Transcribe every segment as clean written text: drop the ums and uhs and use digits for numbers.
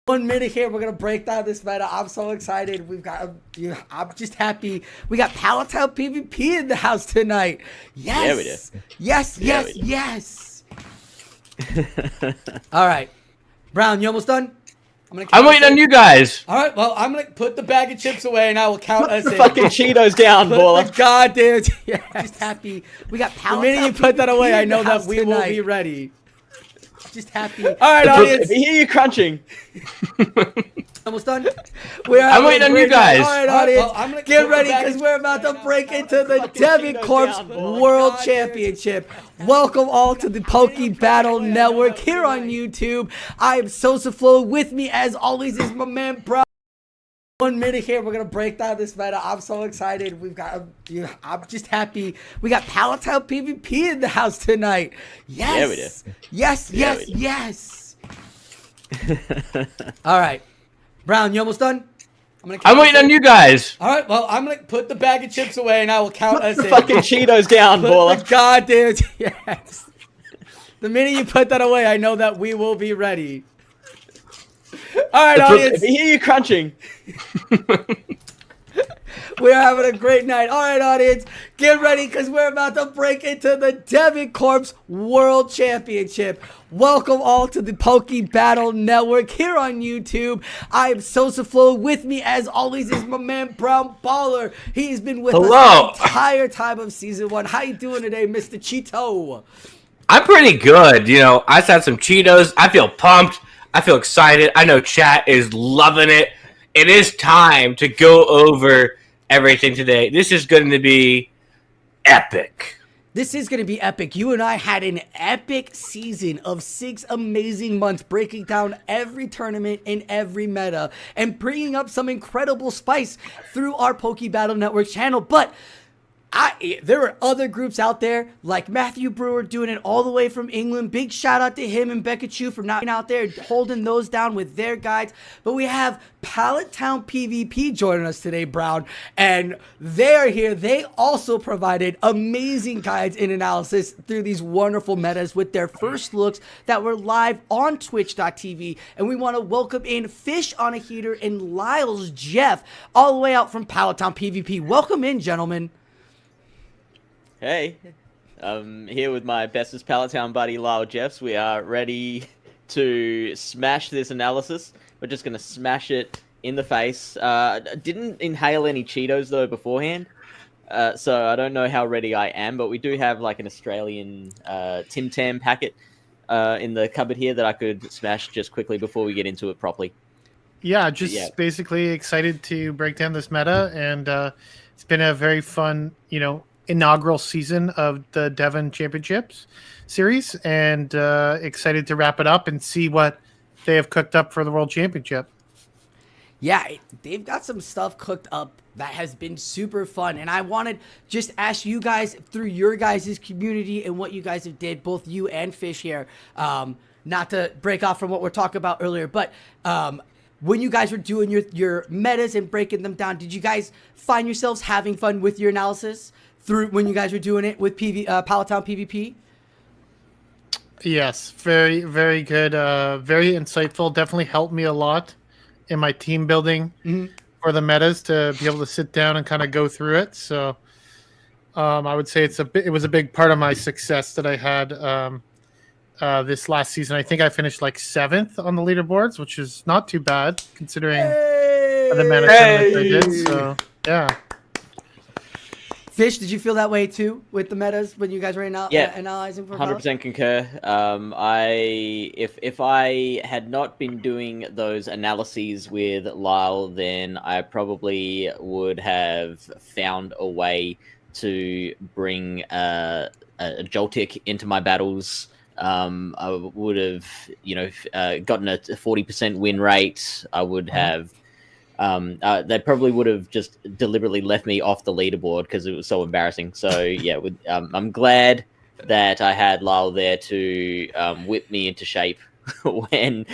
1 minute here. We're gonna break down this meta. I'm so excited. I'm just happy. We got Pallettown PvP in the house tonight. Yes. Yeah, we do. Yes. Yeah, Yes. we do. Yes. All right, Brown, you almost done? I'm waiting on you guys. All right. Well, I'm gonna put the bag of chips away, and I will count us Put the in. fucking Cheetos down, Put baller. the goddamn. Yeah. Just happy. We got Pallettown. The minute you put that away, I know that we will be ready. Just happy. All right, audience. I hear you crunching. Almost done. I'm waiting on you guys. All right, audience. Get ready because we're about to break into the Devon Corpse World Championship. Welcome all to the Poke Battle Network here on YouTube. I am Sosaflow. With me, as always, is my man, Bro. 1 minute here. We're gonna break down this meta. I'm so excited. I'm just happy. We got Pallettown PvP in the house tonight. Yes. Yeah, we do. Yes. Yeah, Yes. we do. Yes. All right, Brown, you almost done? I'm waiting on you guys. All right. Well, I'm gonna put the bag of chips away, and I will count us Put the in. fucking Cheetos down, Put baller. the goddamn. Yes. The minute you put that away, I know that we will be ready. All right, audience. I hear you crunching. We're having a great night. All right, audience, get ready because we're about to break into the Devon Corpse World Championship. Welcome all to the Poke Battle Network here on YouTube. I am Sosaflow. With me, as always, is my man, Brown Baller. He's been with us the entire time of Season 1. How you doing today, Mr. Cheeto? I'm pretty good. You know, I just had some Cheetos. I feel pumped. I feel excited. I know chat is loving it. It is time to go over everything today. This is going to be epic. This is going to be epic. You and I had an epic season of 6 amazing months breaking down every tournament in every meta and bringing up some incredible spice through our Poke Battle Network channel. But there are other groups out there like Matthew Brewer doing it all the way from England. Big shout out to him and Becca Chu for not being out there holding those down with their guides. But we have Pallettown PvP joining us today, Brown, and they are here. They also provided amazing guides and analysis through these wonderful metas with their first looks that were live on twitch.tv. And we want to welcome in Fish on a Heater and Lyles Jeff all the way out from Pallettown PvP. Welcome in, gentlemen. Hey, I'm here with my bestest Pallettown buddy, Lyle Jeffs. We are ready to smash this analysis. We're just going to smash it in the face. Didn't inhale any Cheetos, though, beforehand. So I don't know how ready I am, but we do have like an Australian Tim Tam packet in the cupboard here that I could smash just quickly before we get into it properly. Yeah, basically excited to break down this meta, and it's been a very fun, inaugural season of the Devon Championships series, and excited to wrap it up and see what they have cooked up for the World Championship. Yeah, they've got some stuff cooked up that has been super fun, and I wanted just ask you guys through your guys' community and what you guys have did, both you and Fish here, not to break off from what we're talking about earlier, but when you guys were doing your metas and breaking them down, did you guys find yourselves having fun with your analysis through when you guys were doing it with Pallettown PvP? Yes, very, very good. Very insightful. Definitely helped me a lot in my team building for the metas to be able to sit down and kind of go through it. So I would say it was a big part of my success that I had this last season. I think I finished like 7th on the leaderboards, which is not too bad considering the amount of tournaments I did. So yeah. Fish, did you feel that way too with the metas when you guys were analyzing for 100% concur. If I had not been doing those analyses with Lyle, then I probably would have found a way to bring a Joltik into my battles. I would have, gotten a 40% win rate. I would have. They probably would have just deliberately left me off the leaderboard because it was so embarrassing. So yeah, I'm glad that I had Lyle there to whip me into shape whenever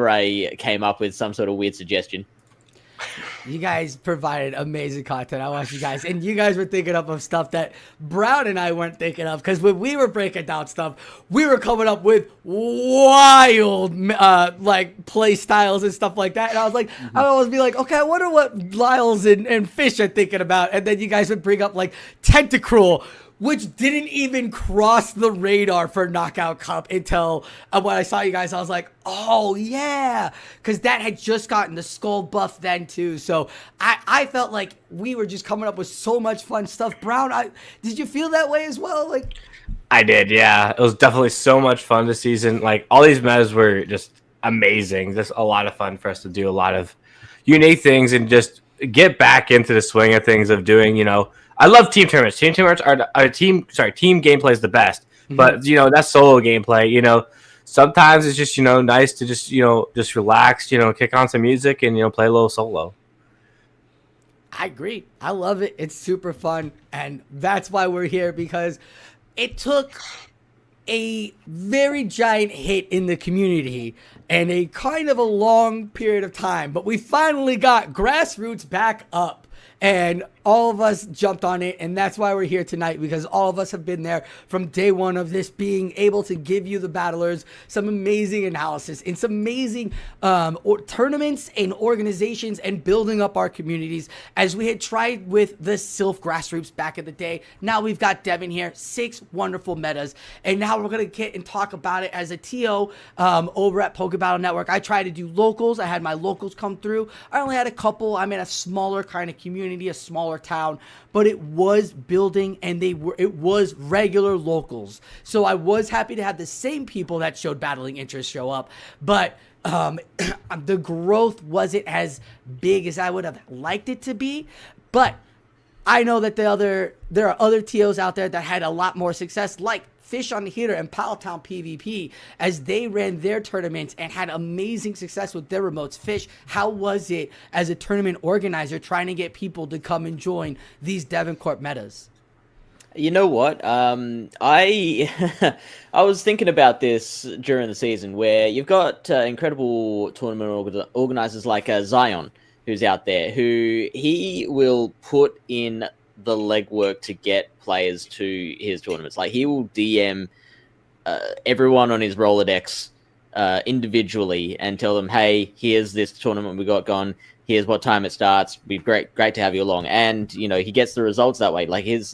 I came up with some sort of weird suggestion. You guys provided amazing content. I watched you guys, and you guys were thinking up of stuff that Brown and I weren't thinking of. Because when we were breaking down stuff, we were coming up with wild like play styles and stuff like that. And I was like, I would always be like, okay, I wonder what Lyles and Fish are thinking about. And then you guys would bring up like Tentacruel, which didn't even cross the radar for Knockout Cup until when I saw you guys, I was like, oh yeah, because that had just gotten the skull buff then too. So I felt like we were just coming up with so much fun stuff. Brown, did you feel that way as well? Like, I did, yeah. It was definitely so much fun this season. Like, all these metas were just amazing. Just a lot of fun for us to do a lot of unique things and just get back into the swing of things of doing, I love team tournaments. Team tournaments team gameplay is the best. Mm-hmm. But, that's solo gameplay, sometimes it's just, nice to just relax, kick on some music and, play a little solo. I agree. I love it. It's super fun. And that's why we're here, because it took a very giant hit in the community and a kind of a long period of time, but we finally got grassroots back up. And all of us jumped on it, and that's why we're here tonight, because all of us have been there from day one of this, being able to give you, the battlers, some amazing analysis and some amazing tournaments and organizations and building up our communities, as we had tried with the Sylph grassroots back in the day. Now we've got Devon here, 6 wonderful metas, and now we're going to get and talk about it as a TO over at Poke Battle Network. I tried to do locals. I had my locals come through. I only had a couple. I'm in a smaller kind of community, a smaller town, but it was building, and it was regular locals. So I was happy to have the same people that showed battling interest show up, but the growth wasn't as big as I would have liked it to be. But I know that there are other TOs out there that had a lot more success, like Fish on the Heater and Pallettown PvP, as they ran their tournaments and had amazing success with their remotes. Fish, how was it as a tournament organizer trying to get people to come and join these Devon Corp metas? You know what? I I was thinking about this during the season, where you've got incredible tournament organizers like Zion, who's out there, who he will put in the legwork to get players to his tournaments. Like, he will DM everyone on his Rolodex individually and tell them, hey, here's this tournament we got going. Here's what time it starts. Be great to have you along. And, he gets the results that way. Like, his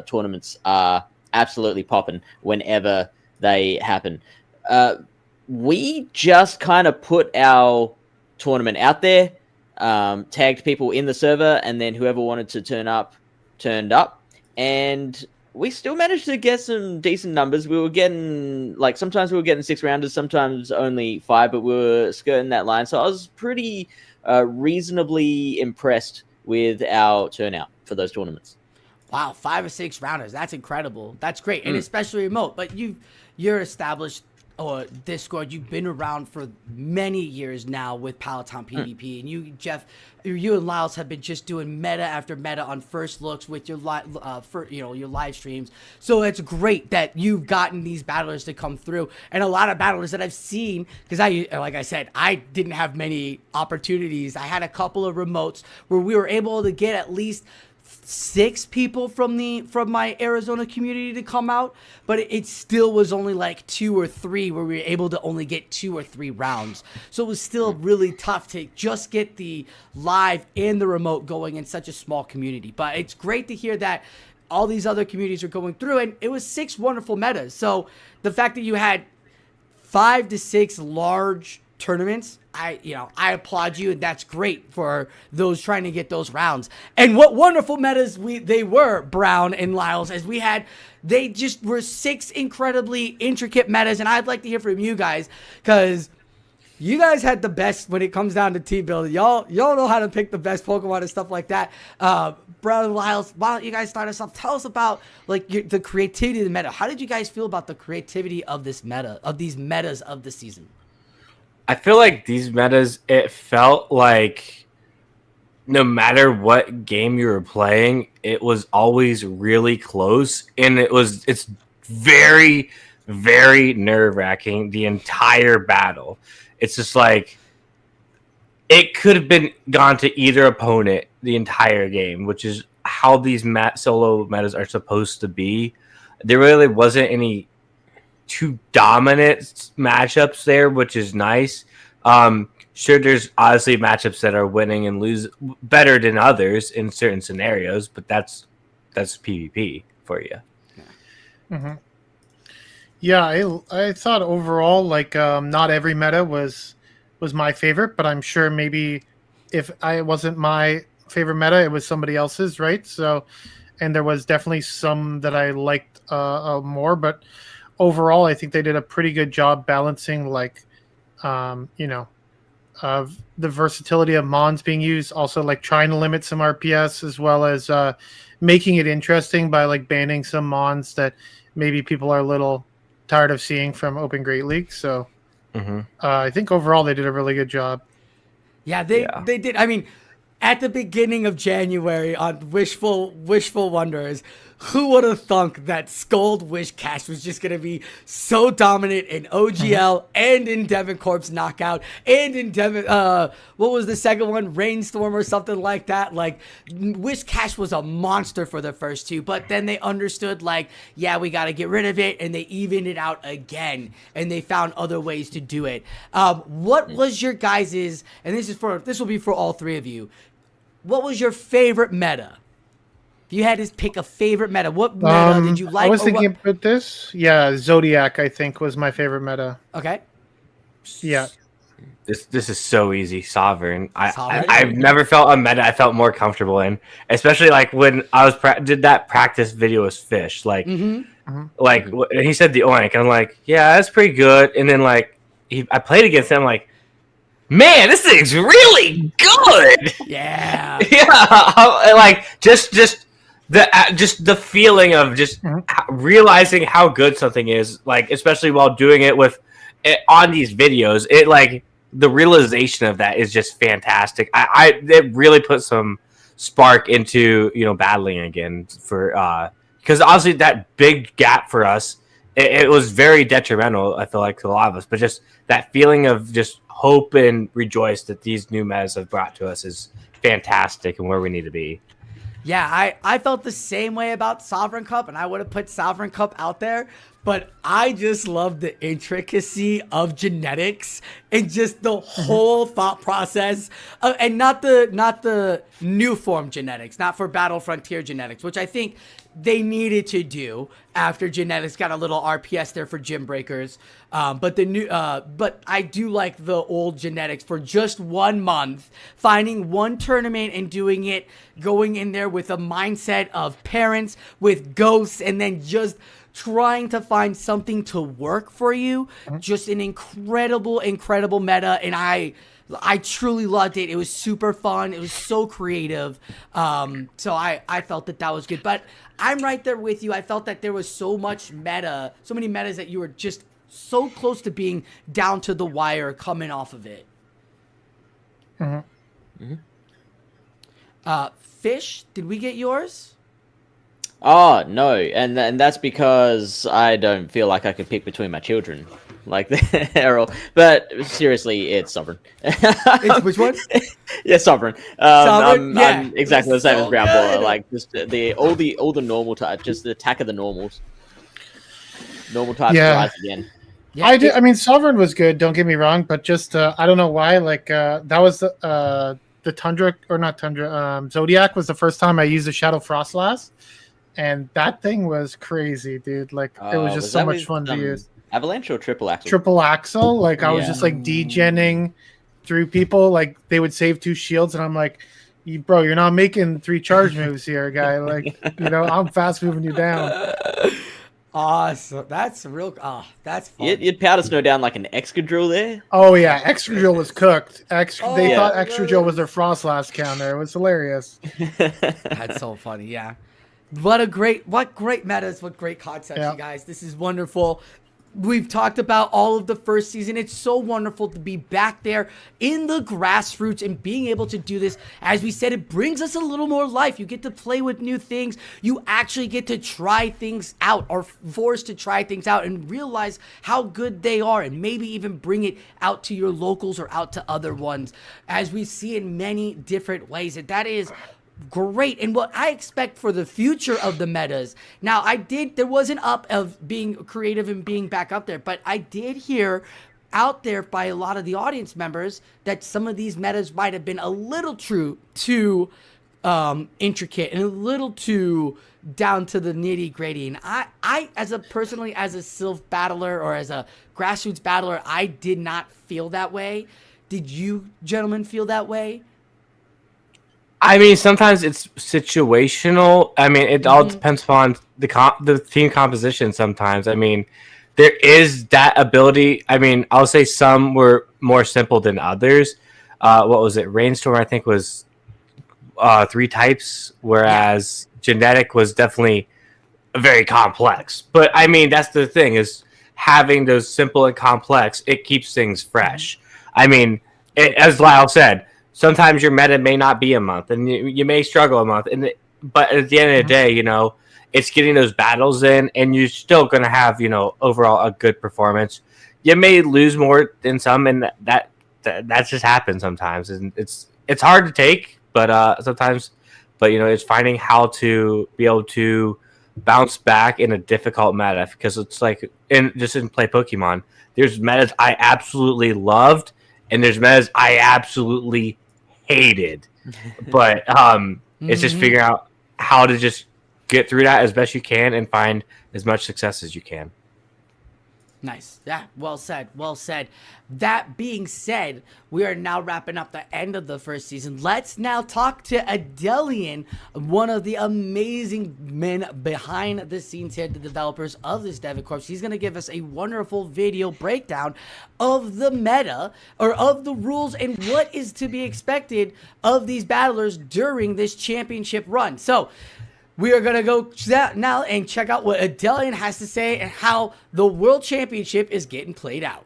tournaments are absolutely popping whenever they happen. We just kind of put our tournament out there, tagged people in the server, and then whoever wanted to turn up, turned up. And we still managed to get some decent numbers. We were getting, sometimes we were getting 6 rounders, sometimes only 5, but we were skirting that line. So I was pretty reasonably impressed with our turnout for those tournaments. Wow, 5 or 6 rounders. That's incredible. That's great. And especially remote. But you're established Discord. You've been around for many years now with Pallettown PvP. And you and Lyles have been just doing meta after meta on first looks with your your live streams. So it's great that you've gotten these battlers to come through, and a lot of battlers that I've seen, because like I said, I didn't have many opportunities. I had a couple of remotes where we were able to get at least 6 people from my Arizona community to come out, but it still was only like 2 or 3 where we were able to only get 2 or 3 rounds. So it was still really tough to just get the live and the remote going in such a small community. But it's great to hear that all these other communities are going through, and it was 6 wonderful metas. So the fact that you had 5 to 6 large tournaments, I applaud you, and that's great for those trying to get those rounds. And what wonderful metas they were, Brown and Lyles, as they just were 6 incredibly intricate metas. And I'd like to hear from you guys, because you guys had the best when it comes down to team building. Y'all know how to pick the best Pokemon and stuff like that. Brown and Lyles, why don't you guys start us off? Tell us about the creativity of the meta. How did you guys feel about the creativity of this meta, of these metas of the season? I feel like these metas, it felt like no matter what game you were playing, it was always really close, and it's very, very nerve-wracking the entire battle. It's just like it could have been gone to either opponent the entire game, which is how these solo metas are supposed to be. There really wasn't any too dominant matchups there, which is nice. Sure, there's obviously matchups that are winning and lose better than others in certain scenarios, but that's PvP for you. Mm-hmm. Yeah, I thought overall, like, not every meta was my favorite, but I'm sure maybe if it wasn't my favorite meta, it was somebody else's, right? So, and there was definitely some that I liked more, but overall, I think they did a pretty good job balancing, like, of the versatility of Mons being used, also like trying to limit some RPS, as well as making it interesting by like banning some Mons that maybe people are a little tired of seeing from Open Great League. So I think overall they did a really good job. Yeah, they did. I mean, at the beginning of January on Wishful Wonders, who would have thunk that Scold Wish Cash was just going to be so dominant in OGL and in Devon Corp's Knockout and in Devon, what was the second one? Rainstorm or something like that. Like, Wish Cash was a monster for the first two, but then they understood, like, yeah, we got to get rid of it, and they evened it out again, and they found other ways to do it. What was your guys's, and this will be for all three of you, what was your favorite meta? If you had to pick a favorite meta, what meta did you like? I was thinking about this. Yeah, Zodiac, I think, was my favorite meta. Okay. Yeah. This is so easy. Sovereign. I've never felt a meta I felt more comfortable in, especially like when I was did that practice video with Fish. Like, like he said the Oink, and I'm like, yeah, that's pretty good. And then like I played against him, like, man, this thing's really good. Yeah. Yeah. Like just the feeling of just realizing how good something is, like, especially while doing it with on these videos, it like the realization of that is just fantastic. It really put some spark into battling again for because obviously that big gap for us, it was very detrimental, I feel like, to a lot of us, but just that feeling of just hope and rejoice that these new metas have brought to us is fantastic and where we need to be. Yeah, I felt the same way about Sovereign Cup, and I would have put Sovereign Cup out there, but I just love the intricacy of genetics and just the whole thought process, and not the new form genetics, not for Battle Frontier genetics, which I think they needed to do after genetics got a little RPS there for gym breakers. But the new, but I do like the old genetics for just 1 month, finding one tournament and doing it, going in there with a mindset of parents with ghosts, and then just trying to find something to work for you. Just an incredible meta, and I truly loved it. It was super fun. It was so creative. So I felt that was good. But I'm right there with you. I felt that there was so much meta, so many metas that you were just so close to being down to the wire coming off of it. Fish, did we get yours? Oh, no. And that's because I don't feel like I could pick between my children. Like, they're all... But seriously, it's Sovereign. It's which one? Yeah, Sovereign. Sovereign? I'm exactly the same so as Brown good. Baller. Like, just all the normal types, just the attack of the normals. Normal types rise again. Yeah, I mean, Sovereign was good, don't get me wrong, but just I don't know why. Like, that was the Tundra, or not Tundra, Zodiac was the first time I used the Shadow Frost last, and that thing was crazy, dude. Like, it was just so much fun to use. Avalanche or triple axle? Triple axle. Like, I was just like degenning through people. Like, they would save 2 shields, and I'm like, bro, you're not making 3 charge moves here, guy. Like, I'm fast moving you down. Awesome. That's real. That's fun. You'd powder snow down like an Excadrill there. Oh yeah, Excadrill was cooked. They thought yeah. Excadrill was their Frost last counter. It was hilarious. That's so funny. Yeah. What great metas, what great concepts, you guys. This is wonderful. We've talked about all of the first season. It's so wonderful to be back there in the grassroots and being able to do this. As we said, it brings us a little more life. You get to play with new things. You actually get to try things out, or forced to try things out and realize how good they are, and maybe even bring it out to your locals or out to other ones, as we see in many different ways. And that is great, and what I expect for the future of the metas. Now, there was an up of being creative and being back up there, but I did hear out there by a lot of the audience members that some of these metas might have been a little too intricate and a little too down to the nitty gritty. And I as a Sylph battler or as a grassroots battler, I did not feel that way. Did you gentlemen feel that way? I mean, sometimes it's situational. I mean, it all depends upon the team composition sometimes. I mean, there is that ability. I mean, I'll say some were more simple than others. What was it? Rainstorm, I think, was 3 types, whereas Genetic was definitely very complex. But, I mean, that's the thing, is having those simple and complex, it keeps things fresh. I mean, as Lyle said, sometimes your meta may not be a month, and you may struggle a month. But at the end of the day, you know, it's getting those battles in, and you're still going to have, you know, overall a good performance. You may lose more than some, and that just happens sometimes. And it's hard to take, but sometimes. But, you know, it's finding how to be able to bounce back in a difficult meta, because it's like in play Pokemon, there's metas I absolutely loved, and there's metas I absolutely hated. But it's just figuring out how to just get through that as best you can and find as much success as you can. Nice. Yeah, well said. Well said. That being said, we are now wrapping up the end of the first season. Let's now talk to Adelian, one of the amazing men behind the scenes here, the developers of this Devon Corps. He's going to give us a wonderful video breakdown of the meta, or of the rules, and what is to be expected of these battlers during this championship run. So, we are going to go now and check out what Adelian has to say and how the World Championship is getting played out.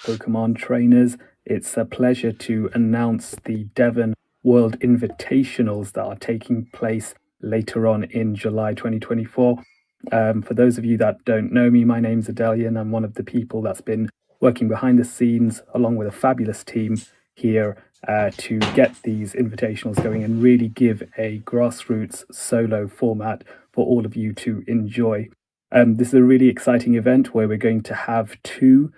Pokemon trainers, it's a pleasure to announce the Devon World Invitationals that are taking place later on in July 2024. For those of you that don't know me, my name's Adelian. I'm one of the people that's been working behind the scenes along with a fabulous team here to get these invitationals going and really give a grassroots solo format for all of you to enjoy. This is a really exciting event where we're going to have 2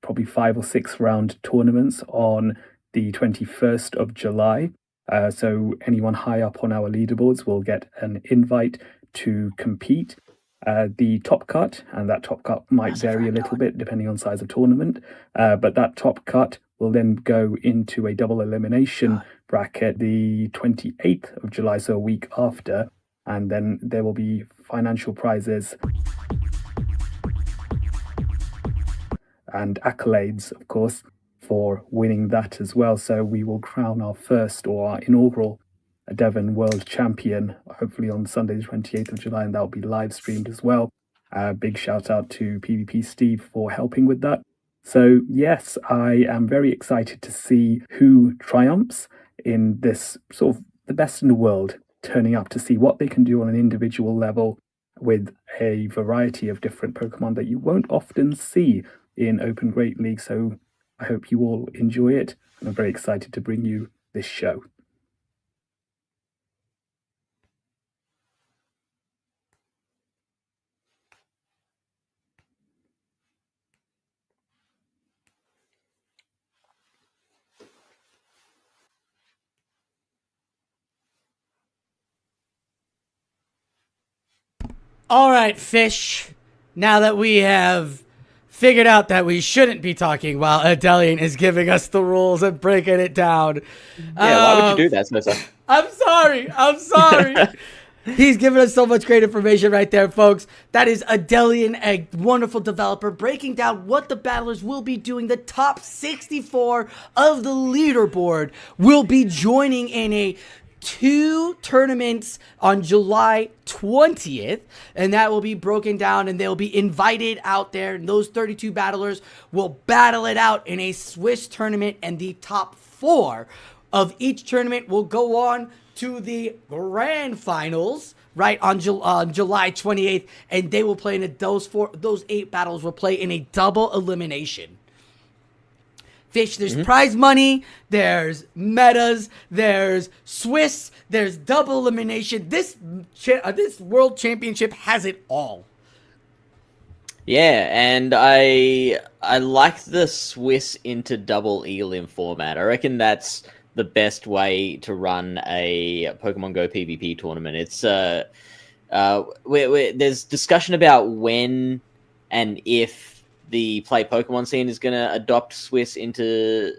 probably 5 or 6 round tournaments on the 21st of July. So anyone high up on our leaderboards will get an invite to compete. The top cut, and that top cut might vary a little bit depending on size of tournament, but that top cut will then go into a double elimination bracket the 28th of July, so a week after, and then there will be financial prizes and accolades, of course, for winning that as well. So we will crown our first, or our inaugural, Devon World Champion, hopefully on Sunday the 28th of July, and that will be live streamed as well. Big shout out to PvP Steve for helping with that. So yes, I am very excited to see who triumphs in this sort of the best in the world, turning up to see what they can do on an individual level with a variety of different Pokemon that you won't often see in Open Great League. So I hope you all enjoy it, and I'm very excited to bring you this show. All right, Fish. Now that we have figured out that we shouldn't be talking while Adelian is giving us the rules and breaking it down. Yeah, why would you do that, Smith? I'm sorry. He's giving us so much great information right there, folks. That is Adelian, a wonderful developer, breaking down what the battlers will be doing. The top 64 of the leaderboard will be joining in a 2 tournaments on July 20th, and that will be broken down, and they'll be invited out there, and those 32 battlers will battle it out in a Swiss tournament, and the top 4 of each tournament will go on to the grand finals, right, on July 28th, and they will play in those 8 battles will play in a double elimination. Fish, there's prize money, there's metas, there's Swiss, there's double elimination. This world championship has it all. Yeah, and I like the Swiss into double elim format. I reckon that's the best way to run a Pokemon Go PvP tournament. It's there's discussion about when and if the play Pokemon scene is going to adopt Swiss into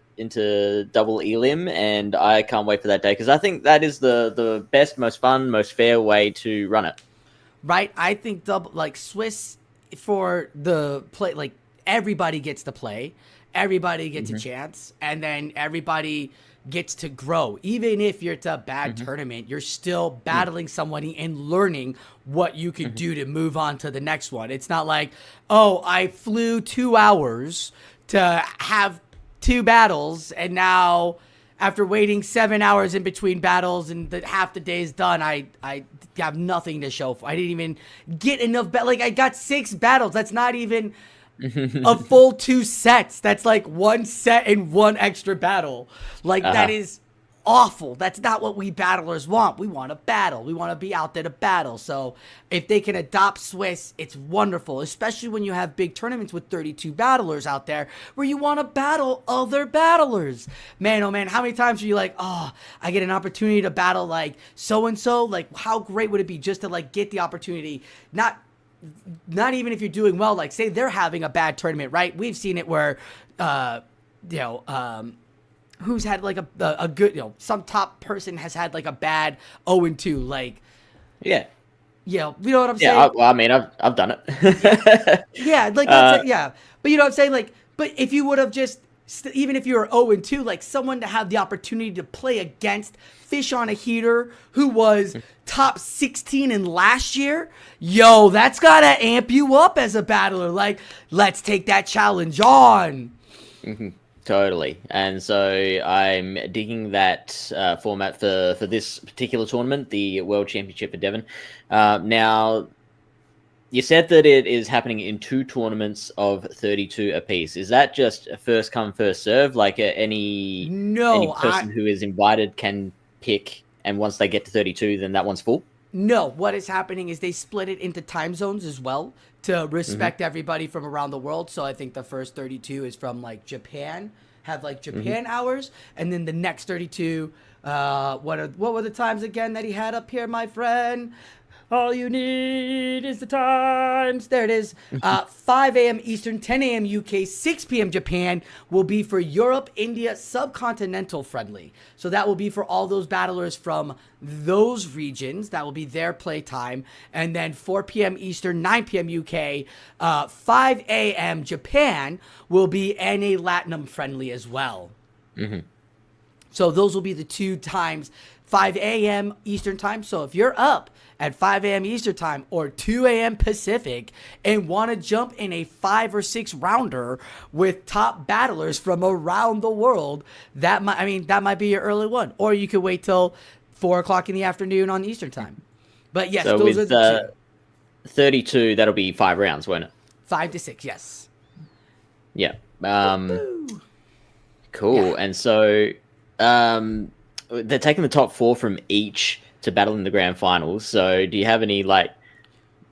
double elim, and I can't wait for that day because I think that is the best, most fun, most fair way to run it. Right, I think Swiss for the play, like everybody gets to play, everybody gets a chance, and then everybody gets to grow. Even if you're at a bad tournament, you're still battling somebody and learning what you can do to move on to the next one. It's not like, oh, I flew 2 hours to have 2 battles, and now after waiting 7 hours in between battles and half the day is done, I have nothing to show for. I didn't even get enough. I got 6 battles. That's not even a full 2 sets. That's like 1 set and 1 extra battle. That is awful. That's not what we battlers want. We want to battle. We want to be out there to battle. So if they can adopt Swiss, it's wonderful, especially when you have big tournaments with 32 battlers out there where you want to battle other battlers. Man, oh man, how many times are you like, oh, I get an opportunity to battle like so-and-so? Like, how great would it be just to like get the opportunity, not even if you're doing well, like say they're having a bad tournament, right? We've seen it where, who's had like a good, some top person has had like a bad 0-2, like, yeah, you know what I'm saying? Yeah, I mean, I've done it. Yeah, like that's it, yeah. But you know what I'm saying? Like, but if you would have just, even if you were 0-2, like someone to have the opportunity to play against Fish on a Heater, who was top 16 in last year, yo, that's gotta amp you up as a battler. Like, let's take that challenge on. Totally. And so I'm digging that format for this particular tournament, the World Championship for Devon. Now, you said that it is happening in 2 tournaments of 32 apiece. Is that just a first come, first serve? Like any person who is invited can pick, and once they get to 32, then that one's full? No, what is happening is they split it into time zones as well to respect everybody from around the world. So I think the first 32 is from like Japan, have like Japan hours, and then the next 32, what were the times again that he had up here, my friend? All you need is the times. There it is. 5 a.m. Eastern, 10 a.m. UK, 6 p.m. Japan will be for Europe, India, subcontinental friendly. So that will be for all those battlers from those regions. That will be their play time. And then 4 p.m. Eastern, 9 p.m. UK, 5 a.m. Japan will be NA Latinum friendly as well. So those will be the 2 times, 5 a.m. Eastern time. So if you're up at 5 a.m. Eastern time or 2 a.m. Pacific and want to jump in a 5 or 6 rounder with top battlers from around the world, that might be your early one. Or you could wait till 4 o'clock in the afternoon on Eastern time. But yes, so those are the 2. 32, that'll be 5 rounds, won't it? 5 to 6, yes. Yeah. Cool. Yeah. And so they're taking the top 4 from each to battle in the grand finals. So do you have any like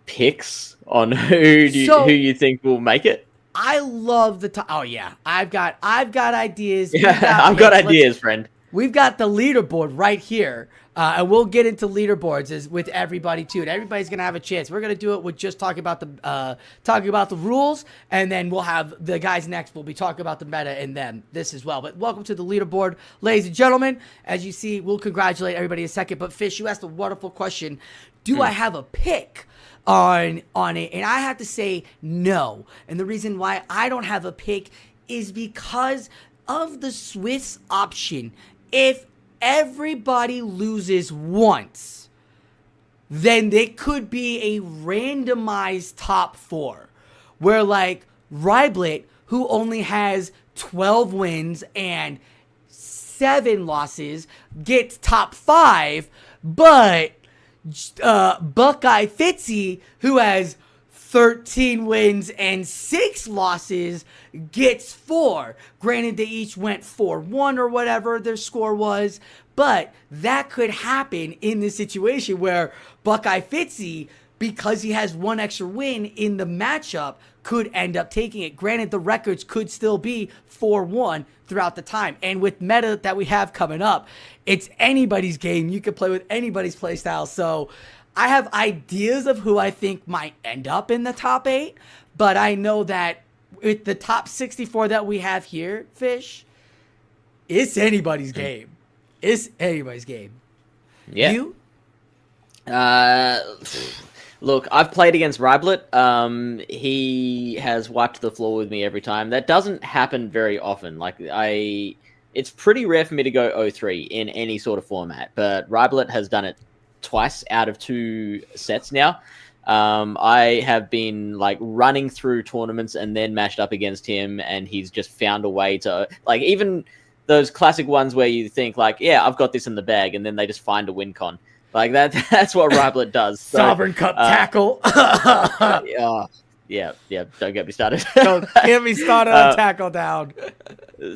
picks on who you think will make it? I love the top. Oh yeah, I've got ideas. Yeah, I've got ideas, friend. We've got the leaderboard right here, and we'll get into leaderboards with everybody too. And everybody's gonna have a chance. We're gonna do it with just talking about the rules, and then we'll have the guys next. We'll be talking about the meta and then this as well. But welcome to the leaderboard, ladies and gentlemen. As you see, we'll congratulate everybody in a second. But Fish, you asked a wonderful question. Do I have a pick on it? And I have to say no. And the reason why I don't have a pick is because of the Swiss option. If everybody loses once, then it could be a randomized top 4 where like Riblet, who only has 12 wins and 7 losses, gets top 5, but Buckeye Fitzy, who has 13 wins and 6 losses, gets 4. Granted, they each went 4-1 or whatever their score was, but that could happen in this situation where Buckeye Fitzy, because he has 1 extra win in the matchup, could end up taking it. Granted, the records could still be 4-1 throughout the time. And with meta that we have coming up, it's anybody's game. You can play with anybody's playstyle. So I have ideas of who I think might end up in the top 8, but I know that with the top 64 that we have here, Fish, it's anybody's game. It's anybody's game. Yeah. You? Look, I've played against Riblet. He has wiped the floor with me every time. That doesn't happen very often. It's pretty rare for me to go 0-3 in any sort of format, but Riblet has done it twice out of 2 sets now. I have been like running through tournaments and then matched up against him, and he's just found a way to, like, even those classic ones where you think like, yeah, I've got this in the bag, and then they just find a win con. Like that's what Riblet does. So, Sovereign Cup tackle. Yeah, don't get me started. Don't get me started on tackle down.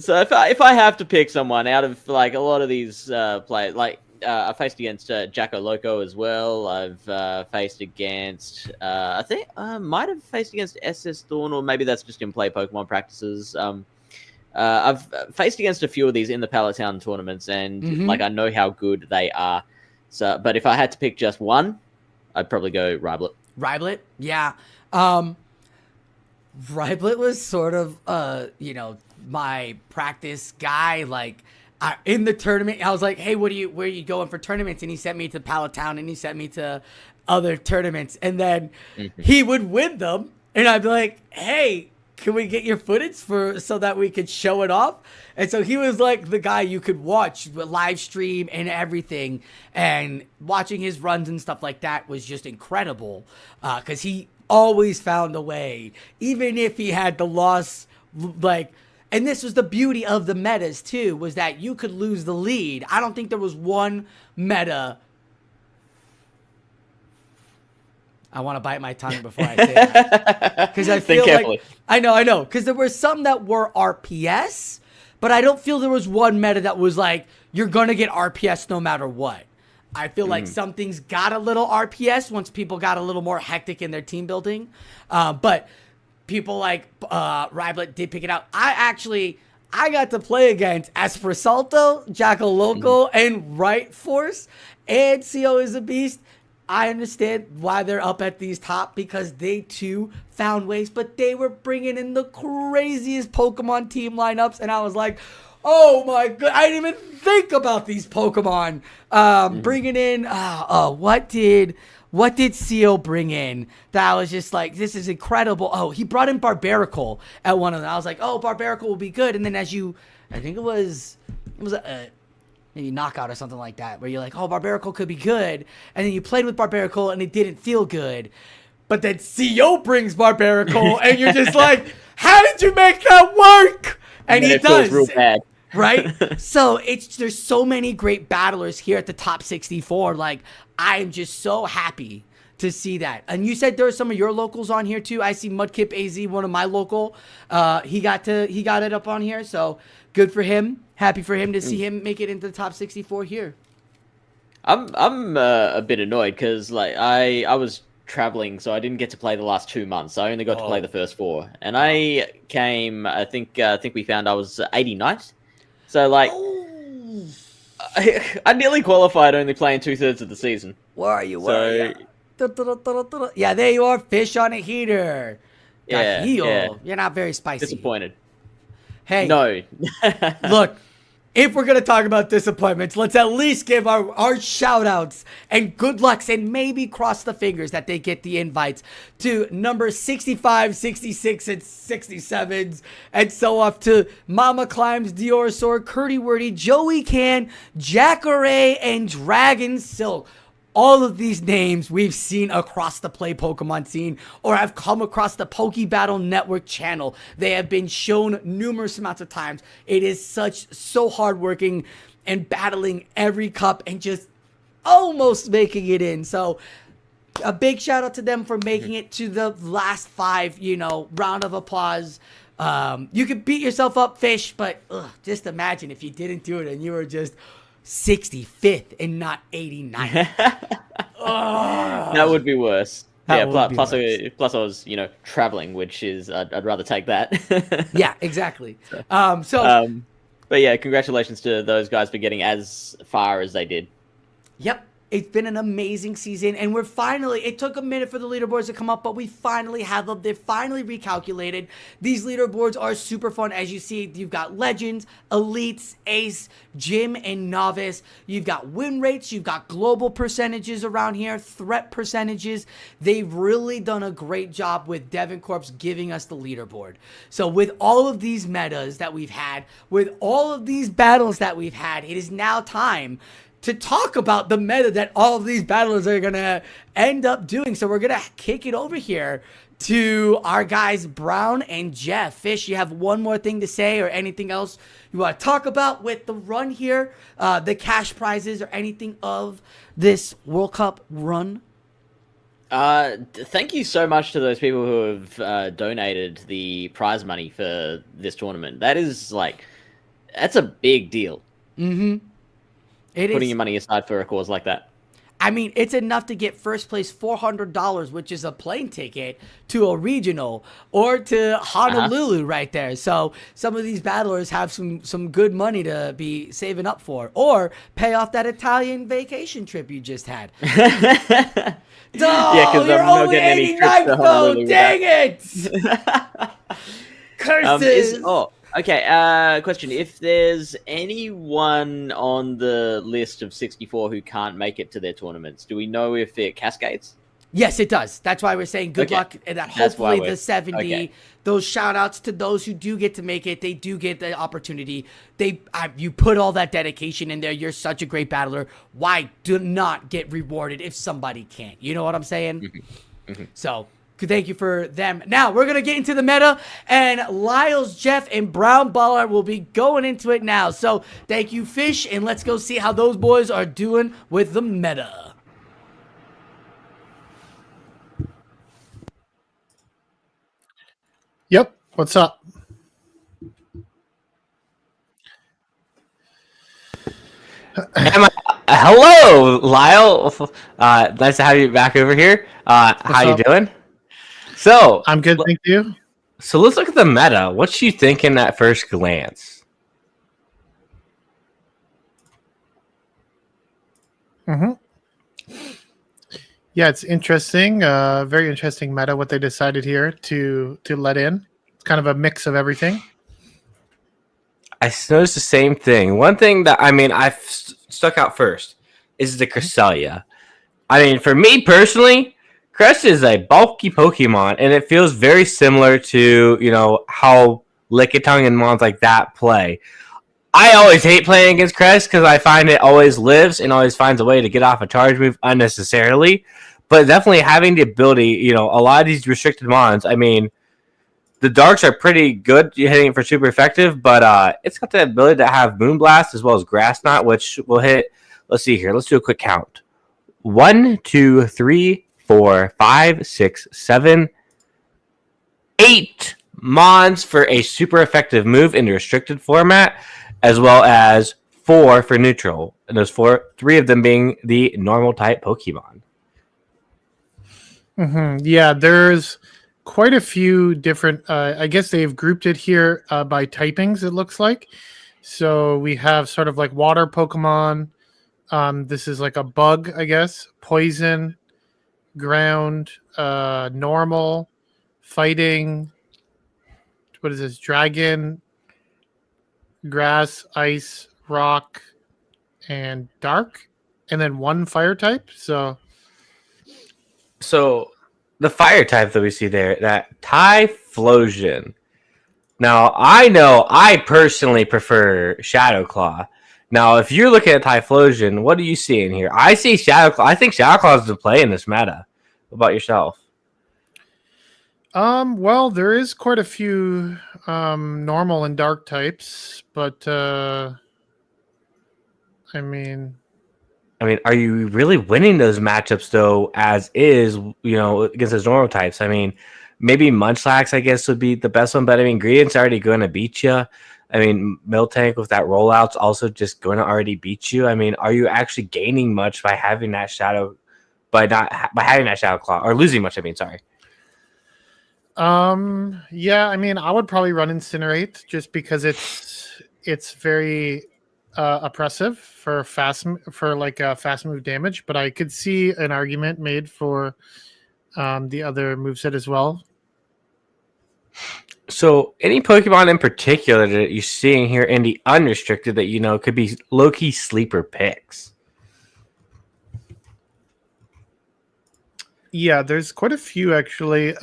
So if I have to pick someone out of like a lot of these players, like I faced against Jacko Loco as well. I've faced against I think I might have faced against SS Thorn, or maybe that's just in play Pokemon practices. I've faced against a few of these in the Pallettown tournaments, and like I know how good they are. So, but if I had to pick just one, I'd probably go Riblet. Riblet, yeah. Riblet was sort of, my practice guy. Like, in the tournament, I was like, hey, where are you going for tournaments? And he sent me to Pallettown, and he sent me to other tournaments. And then he would win them, and I'd be like, hey, can we get your footage so that we could show it off? And so he was like the guy you could watch live stream and everything, and watching his runs and stuff like that was just incredible, because he always found a way, even if he had the loss. Like, and this was the beauty of the metas too, was that you could lose the lead. I don't think there was one meta. I want to bite my tongue before I say that, because I feel like I know, because there were some that were RPS, but I don't feel there was one meta that was like, you're gonna get RPS no matter what. I feel like some things got a little RPS once people got a little more hectic in their team building, but people like Riblet did pick it out. I got to play against Espresalto, Jackal Loco, and Right Force, and CO is a beast. I understand why they're up at these top, because they too found ways, but they were bringing in the craziest Pokemon team lineups, and I was like, oh my god, I didn't even think about these Pokemon. Bringing in, what did CO bring in that I was just like, this is incredible? Oh, he brought in Barbaracle at one of them. I was like, oh, Barbaracle will be good. And then I think it was maybe Knockout or something like that, where you're like, oh, Barbaracle could be good. And then you played with Barbaracle and it didn't feel good. But then CO brings Barbaracle and you're just like, how did you make that work? And he does. Real bad. Right? So there's so many great battlers here at the top 64. Like, I'm just so happy to see that. And you said there were some of your locals on here too. I see Mudkip AZ, one of my local. He got it up on here. So good for him. Happy for him to see him make it into the top 64 here. I'm a bit annoyed because like I was traveling, so I didn't get to play the last 2 months. I only got to play the first 4, and I came. I think we found I was 89th. So like, I nearly qualified, only playing 2/3 of the season. Where are you? Where are you? Yeah, there you are. Fish on a heater. Yeah. You're not very spicy. Disappointed. Hey, no. Look, if we're going to talk about disappointments, let's at least give our shout outs and good lucks and maybe cross the fingers that they get the invites to number 65, 66, and 67s. And so off to Mama Climbs, Diorasaur, Curdy Wordy, Joey Can, Jacare, and Dragon Silk. All of these names we've seen across the Play Pokemon scene or have come across the Pokebattle Network channel. They have been shown numerous amounts of times. It is so hardworking and battling every cup and just almost making it in. So a big shout out to them for making it to the last 5, round of applause. You could beat yourself up, Fish, but just imagine if you didn't do it and you were just 65th and not 89th. That would be worse. Plus I was, traveling, which is I'd rather take that. Yeah, exactly. But yeah, congratulations to those guys for getting as far as they did. Yep. It's been an amazing season, and it took a minute for the leaderboards to come up, but we finally have them. They're finally recalculated. These leaderboards are super fun. As you see, you've got Legends, Elites, Ace, Gym, and Novice. You've got win rates. You've got global percentages around here, threat percentages. They've really done a great job with Devon Corp's giving us the leaderboard. So with all of these metas that we've had, with all of these battles that we've had, it is now time to talk about the meta that all of these battlers are going to end up doing. So we're going to kick it over here to our guys, Brown and Jeff. Fish, you have one more thing to say or anything else you want to talk about with the run here, the cash prizes or anything of this World Cup run? Thank you so much to those people who have donated the prize money for this tournament. That's a big deal. Mm-hmm. Putting your money aside for a cause like that. I mean, it's enough to get first place $400, which is a plane ticket to a regional or to Honolulu right there. So some of these battlers have some good money to be saving up for, or pay off that Italian vacation trip you just had. Yeah, because I'm not getting any trips to Honolulu. Dang it! Curses! Okay, question. If there's anyone on the list of 64 who can't make it to their tournaments, do we know if it cascades? Yes, it does. That's why we're saying good luck, and that hopefully the 70, those shout outs to those who do get to make it, they do get the opportunity. You put all that dedication in there. You're such a great battler. Why do not get rewarded if somebody can't? You know what I'm saying? Mm-hmm. Mm-hmm. So thank you for them. Now, we're going to get into the meta, and Lyles, Jeff, and Brown Baller will be going into it now. So, thank you, Fish, and let's go see how those boys are doing with the meta. Yep. What's up? Hello, Lyle. Nice to have you back over here. How you doing? So I'm good, thank you. So let's look at the meta. What you thinking at first glance? Mm-hmm. Yeah, it's interesting. Very interesting meta. What they decided here to let in. It's kind of a mix of everything. I noticed the same thing. One thing that I've stuck out first is the Cresselia. For me personally, Crest is a bulky Pokemon, and it feels very similar to, how Lickitung and mons like that play. I always hate playing against Crest because I find it always lives and always finds a way to get off a charge move unnecessarily. But definitely having the ability, a lot of these restricted mons, the darks are pretty good hitting it for super effective, but it's got the ability to have Moonblast as well as Grass Knot, which will hit. Let's see here. Let's do a quick count. 1, 2, 3, 4, 5, 6, 7, 8 mons for a super effective move in the restricted format, as well as 4 for neutral, and those 3 of them being the normal type Pokemon. Mm-hmm. Yeah, there's quite a few different. I guess they've grouped it here by typings. It looks like. So we have sort of like water Pokemon. This is like a bug, I guess. Poison, ground, normal, fighting. What is this? Dragon, grass, ice, rock, and dark, and then one fire type. So the fire type that we see there, that Typhlosion. Now, I know I personally prefer Shadow Claw. Now, if you're looking at Typhlosion, what do you see in here? I see Shadow Claw. I think Shadow Claw is the play in this meta. What about yourself? well, there is quite a few normal and dark types, but I mean, are you really winning those matchups though? As is, against those normal types. I mean, maybe Munchlax, I guess, would be the best one, but I mean, Gradient's already going to beat you. I mean, Miltank with that rollout's also just going to already beat you. I mean, are you actually gaining much by having that shadow, by having that Shadow Claw, or losing much? I mean, sorry. yeah, I mean, I would probably run Incinerate just because it's very oppressive for fast move damage, but I could see an argument made for the other moveset as well. So, any Pokemon in particular that you're seeing here in the unrestricted that could be low-key sleeper picks? Yeah, there's quite a few actually.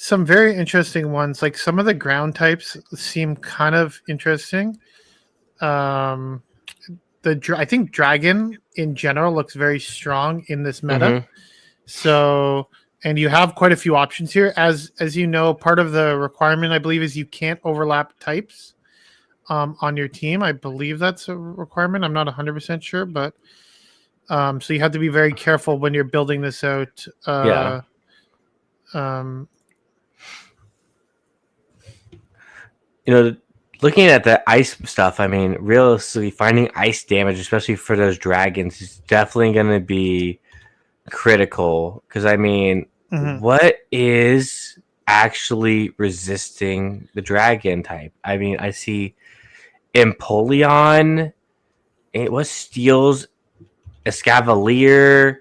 Some very interesting ones. Like some of the ground types seem kind of interesting. I think Dragon in general looks very strong in this meta. Mhm. So, and you have quite a few options here. As you know, part of the requirement, I believe, is you can't overlap types on your team. I believe that's a requirement. I'm not 100% sure, but so you have to be very careful when you're building this out. Yeah. Looking at the ice stuff, I mean, realistically, finding ice damage, especially for those dragons, is definitely going to be critical. Because, I mean, what is actually resisting the dragon type? I mean, I see Empoleon. What steals Escavalier?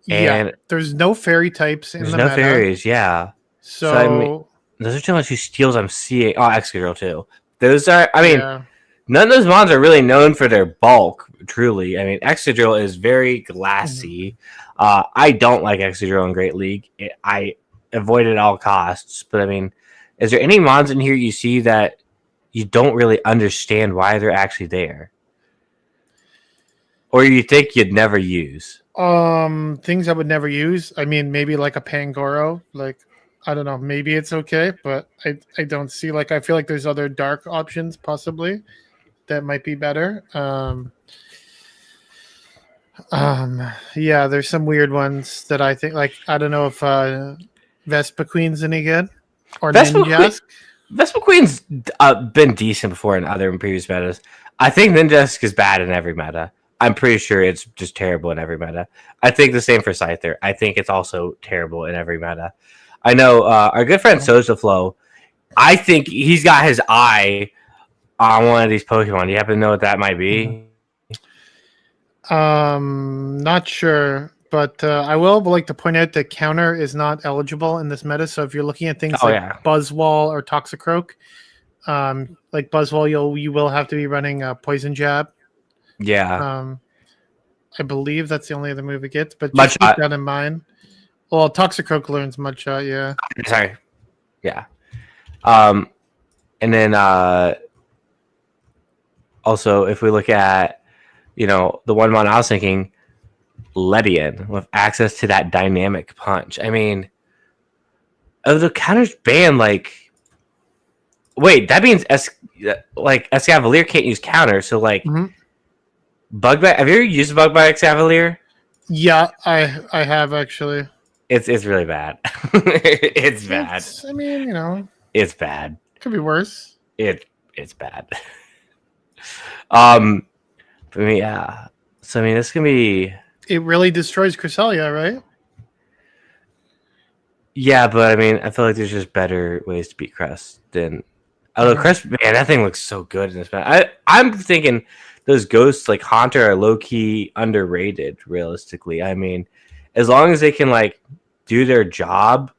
And there's no fairy types in the meta. There's no fairies, yeah. So I mean, those are too much steals I'm seeing. Oh, Excadrill too. Those are, I mean, none of those mons are really known for their bulk, truly. I mean, Excadrill is very glassy. I don't like Excadrill in Great League. I avoid it at all costs. But I mean, is there any mons in here you see that you don't really understand why they're actually there? Or you think you'd never use? Things I would never use. I mean, maybe like a Pangoro. Like, I don't know. Maybe it's okay, but I don't see, like, I feel like there's other dark options possibly that might be better. Yeah, there's some weird ones that I think, like, I don't know if Vespiquen's any good or Ninjask. Vespiquen's been decent before in previous metas. I think Ninjask is bad in every meta. I'm pretty sure it's just terrible in every meta. I think the same for Scyther. I think it's also terrible in every meta. I know our good friend Sojaflow, I think he's got his eye on one of these Pokemon. Do you happen to know what that might be? Not sure, but I will like to point out that Counter is not eligible in this meta. So if you're looking at things Buzzwole or Toxicroak, like Buzzwole, you will have to be running a Poison Jab. Yeah. I believe that's the only other move it gets, but just keep that in mind. Well, Toxicroak learns Mudshot, yeah. Sorry. Yeah. And then also, if we look at, the one mon I was thinking, Ledian, with access to that dynamic punch. I mean, the counter's banned, like... Wait, that means Escavalier can't use counter, so, like... Bug-Bite? Have you ever used Bug-Bite Escavalier? Yeah, I have, actually. It's really bad. It's bad. I mean, it's bad. Could be worse. It's bad. But yeah. So I mean, this can be. It really destroys Cresselia, right? Yeah, but I mean, I feel like there's just better ways to beat Crest than. Although Crest, man, that thing looks so good in this match. I'm thinking those ghosts like Haunter are low key underrated. Realistically, I mean, as long as they can like do their job,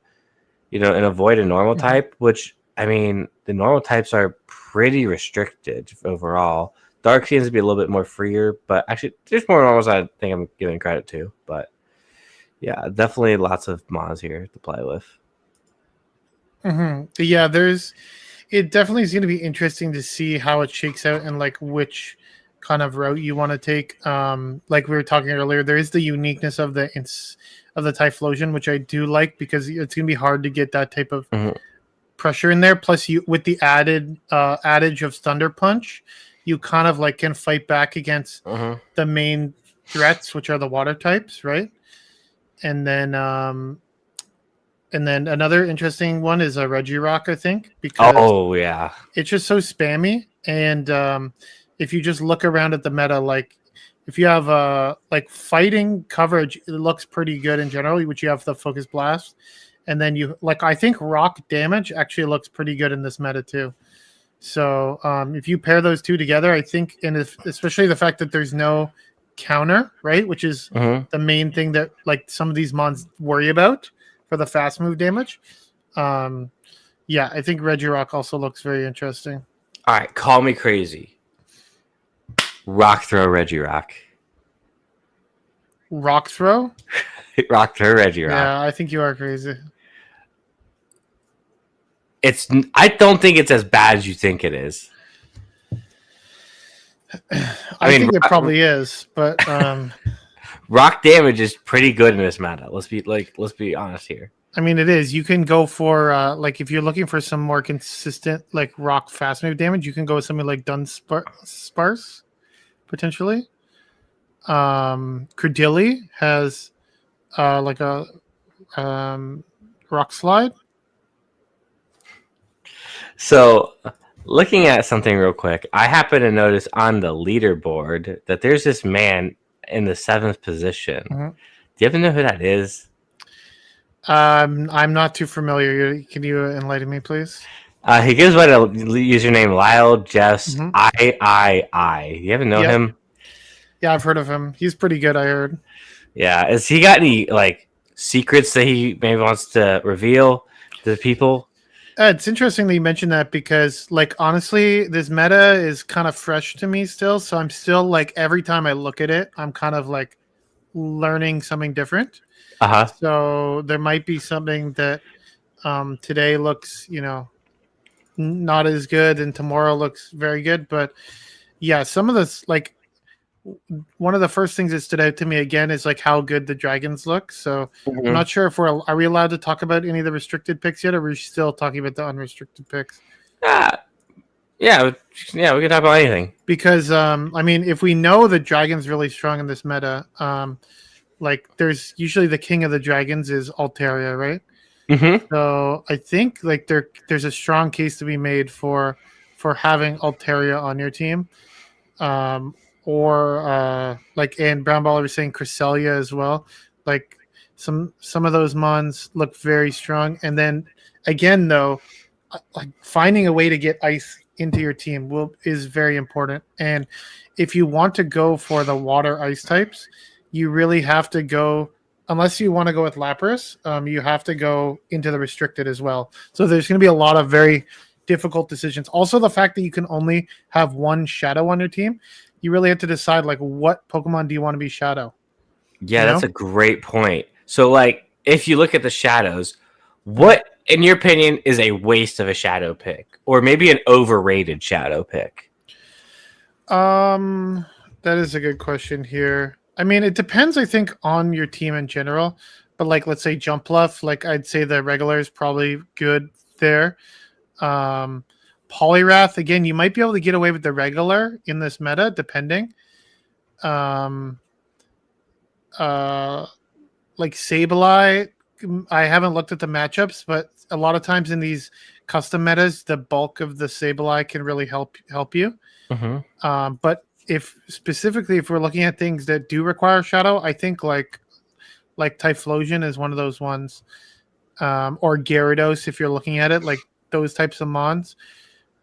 and avoid a normal type, which I mean, the normal types are pretty restricted overall. Dark seems to be a little bit more freer, but actually, there's more normals I think I'm giving credit to. But yeah, definitely lots of mods here to play with. Yeah, it definitely is going to be interesting to see how it shakes out and like which kind of route you want to take. Like we were talking earlier, there is the uniqueness of the Typhlosion, which I do like because it's going to be hard to get that type of pressure in there. Plus, you with the added adage of Thunder Punch, you kind of like can fight back against the main threats, which are the water types, right? And then another interesting one is a Regirock, I think, because yeah, it's just so spammy. And if you just look around at the meta, like if you have like fighting coverage, it looks pretty good in general, which you have the Focus Blast. And then you like I think rock damage actually looks pretty good in this meta too. So if you pair those two together, I think, and especially the fact that there's no counter, right, which is the main thing that like some of these mons worry about for the fast move damage. Yeah, I think Regirock also looks very interesting. All right, call me crazy. Rock throw Regirock. Rock throw? Rock throw Regirock. Yeah, I think you are crazy. I don't think it's as bad as you think it is. I mean, think it probably is, but rock damage is pretty good in this meta. Let's be honest here. I mean, it is. You can go for like if you're looking for some more consistent like rock fast move damage, you can go with something like Dunsparce potentially. Credilli has like a rock slide. So, looking at something real quick, I happen to notice on the leaderboard that there's this man in the 7th position. Do you ever know who that is? I'm not too familiar. Can you enlighten me, please? He goes by the username Lyle Jeffs III. You ever know him? Yeah, I've heard of him. He's pretty good, I heard. Yeah. Has he got any like secrets that he maybe wants to reveal to the people? It's interesting that you mentioned that because, like, honestly, this meta is kind of fresh to me still. So I'm still like, every time I look at it, I'm kind of like learning something different. So there might be something that today looks, not as good, and tomorrow looks very good. But yeah, some of this, like, one of the first things that stood out to me again is like how good the dragons look. So I'm not sure if are we allowed to talk about any of the restricted picks yet, or are we still talking about the unrestricted picks? Yeah, we can talk about anything. Because I mean, if we know the dragon's really strong in this meta, like there's usually the king of the dragons is Altaria, right? So I think like there's a strong case to be made for having Altaria on your team. Or like, and Brown Baller was saying Cresselia as well. Like some of those mons look very strong. And then again, though, like finding a way to get ice into your team is very important. And if you want to go for the water ice types, you really have to go, unless you want to go with Lapras, you have to go into the restricted as well. So there's going to be a lot of very difficult decisions. Also, the fact that you can only have one shadow on your team, you really have to decide like what Pokemon do you want to be shadow. Yeah, that's a great point. So like if you look at the shadows, what in your opinion is a waste of a shadow pick, or maybe an overrated shadow pick? That is a good question here. I mean, it depends, I think, on your team in general. But like, let's say Jumpluff, like I'd say the regular is probably good there. Poliwrath, again, you might be able to get away with the regular in this meta, depending. Like Sableye, I haven't looked at the matchups, but a lot of times in these custom metas, the bulk of the Sableye can really help you. But if we're looking at things that do require shadow, I think like Typhlosion is one of those ones, or Gyarados if you're looking at it, like those types of mons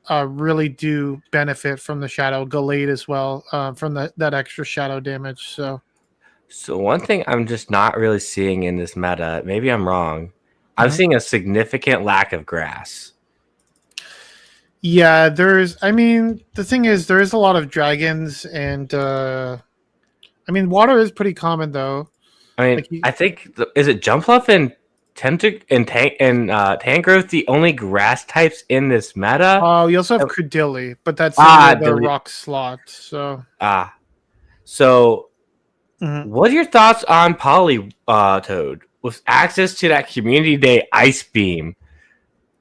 really do benefit from the shadow. Gallade as well, from that extra shadow damage. So one thing I'm just not really seeing in this meta, maybe I'm wrong, I'm seeing a significant lack of grass. Yeah, the thing is, there is a lot of dragons, and water is pretty common though. I mean, Like, I think is it Jumpluff and Tangrowth the only grass types in this meta? oh, you also have Credilli, but that's Ah, in the rock slot. So, So Mhm. what are your thoughts on Toad with access to that Community Day Ice Beam?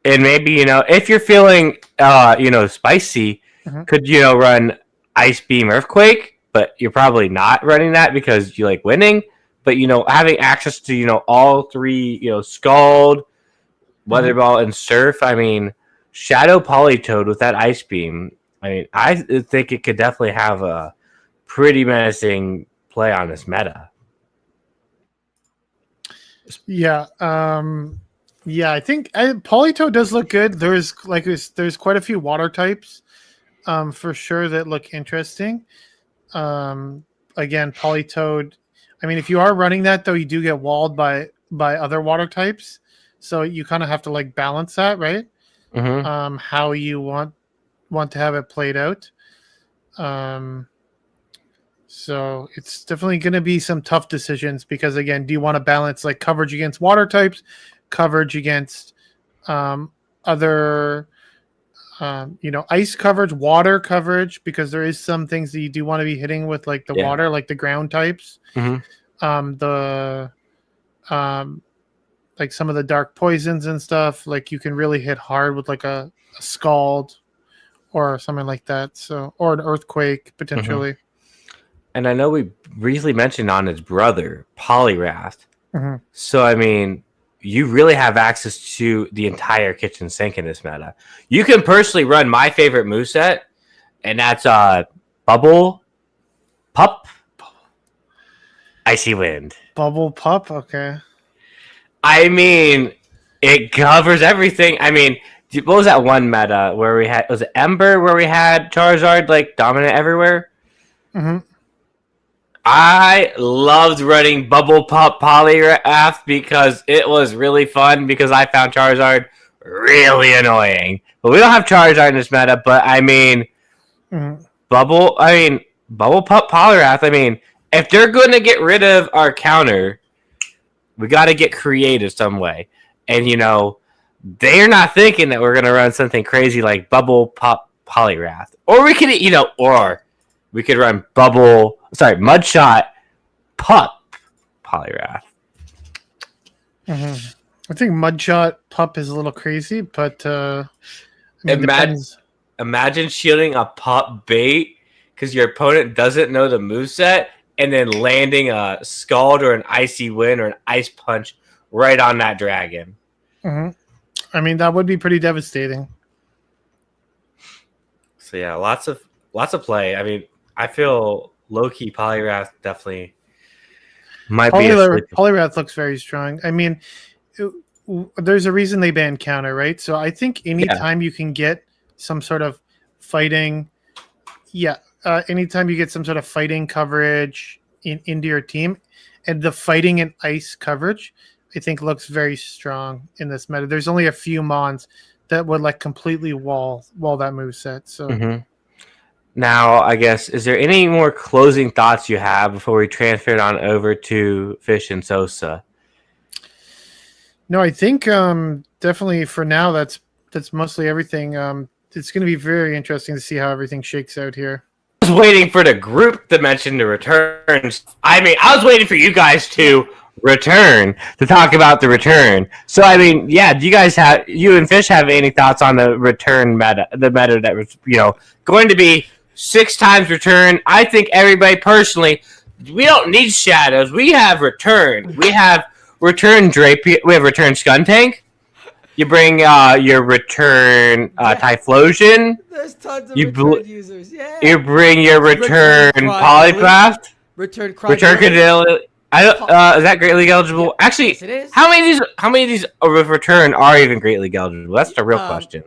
And maybe, if you're feeling, spicy, Mhm. could, run Ice Beam Earthquake, but you're probably not running that because you like winning. But, having access to, all three, Scald, Weather Ball, and Surf, I mean, Shadow Politoed with that Ice Beam, I mean, I think it could definitely have a pretty menacing play on this meta. yeah, I think Polito does look good. There's quite a few water types, for sure that look interesting. Again, Politoed. I mean, if you are running that though, you do get walled by other water types, so you kind of have to like balance that, right? Mm-hmm. How you want to have it played out. So it's definitely going to be some tough decisions because, again, do you want to balance like coverage against water types, coverage against other, ice coverage, water coverage, because there is some things that you do want to be hitting with like the water, like the ground types, like some of the dark poisons and stuff. Like you can really hit hard with like a scald or something like that. So, or an earthquake potentially. And I know we briefly mentioned on his brother, Polyrath. Mm-hmm. So, I mean, you really have access to the entire kitchen sink in this meta. You can personally run my favorite moveset, and that's Bubble Pup, Icy Wind. Bubble Pup, okay. I mean, it covers everything. I mean, what was that one meta where we had, was it Ember, where we had Charizard like dominant everywhere? Mm-hmm. I loved running Bubble Pup Polyrath because it was really fun because I found Charizard really annoying. But we don't have Charizard in this meta, but I mean, Bubble Pup Polyrath, I mean, if they're going to get rid of our counter, we got to get creative some way. And, they're not thinking that we're going to run something crazy like Bubble Pup Polyrath. Or we could, or we could run Mudshot Pup Polyrath. I think Mudshot Pup is a little crazy, but imagine shielding a Pup bait because your opponent doesn't know the moveset and then landing a Scald or an Icy Wind or an Ice Punch right on that dragon. I mean, that would be pretty devastating. So yeah, lots of play. I mean, I feel low-key Polyrath definitely might be. Polyrath looks very strong. I mean, there's a reason they banned counter, right? So I think anytime you can get some sort of fighting, anytime you get some sort of fighting coverage into your team, and the fighting and ice coverage, I think looks very strong in this meta. There's only a few mons that would like completely wall that moveset. So. Now, I guess, is there any more closing thoughts you have before we transfer it on over to Fish and Sosa? No, I think definitely for now that's mostly everything. It's going to be very interesting to see how everything shakes out here. I was waiting for the group to mention the returns. I mean, I was waiting for you guys to return to talk about the return. So, I mean, yeah, do you and Fish have any thoughts on the return meta, the meta that was, going to be 6 times return? I think everybody personally, we don't need shadows. We have return. We have return Drapier. We have return Skuntank. You bring your return Typhlosion. There's tons of return users. Yeah. You bring your return Polycraft. Return Credilli. Is that Great League eligible? Yeah. Actually, yes, it is. How many of these return are even Great League eligible? That's the real question.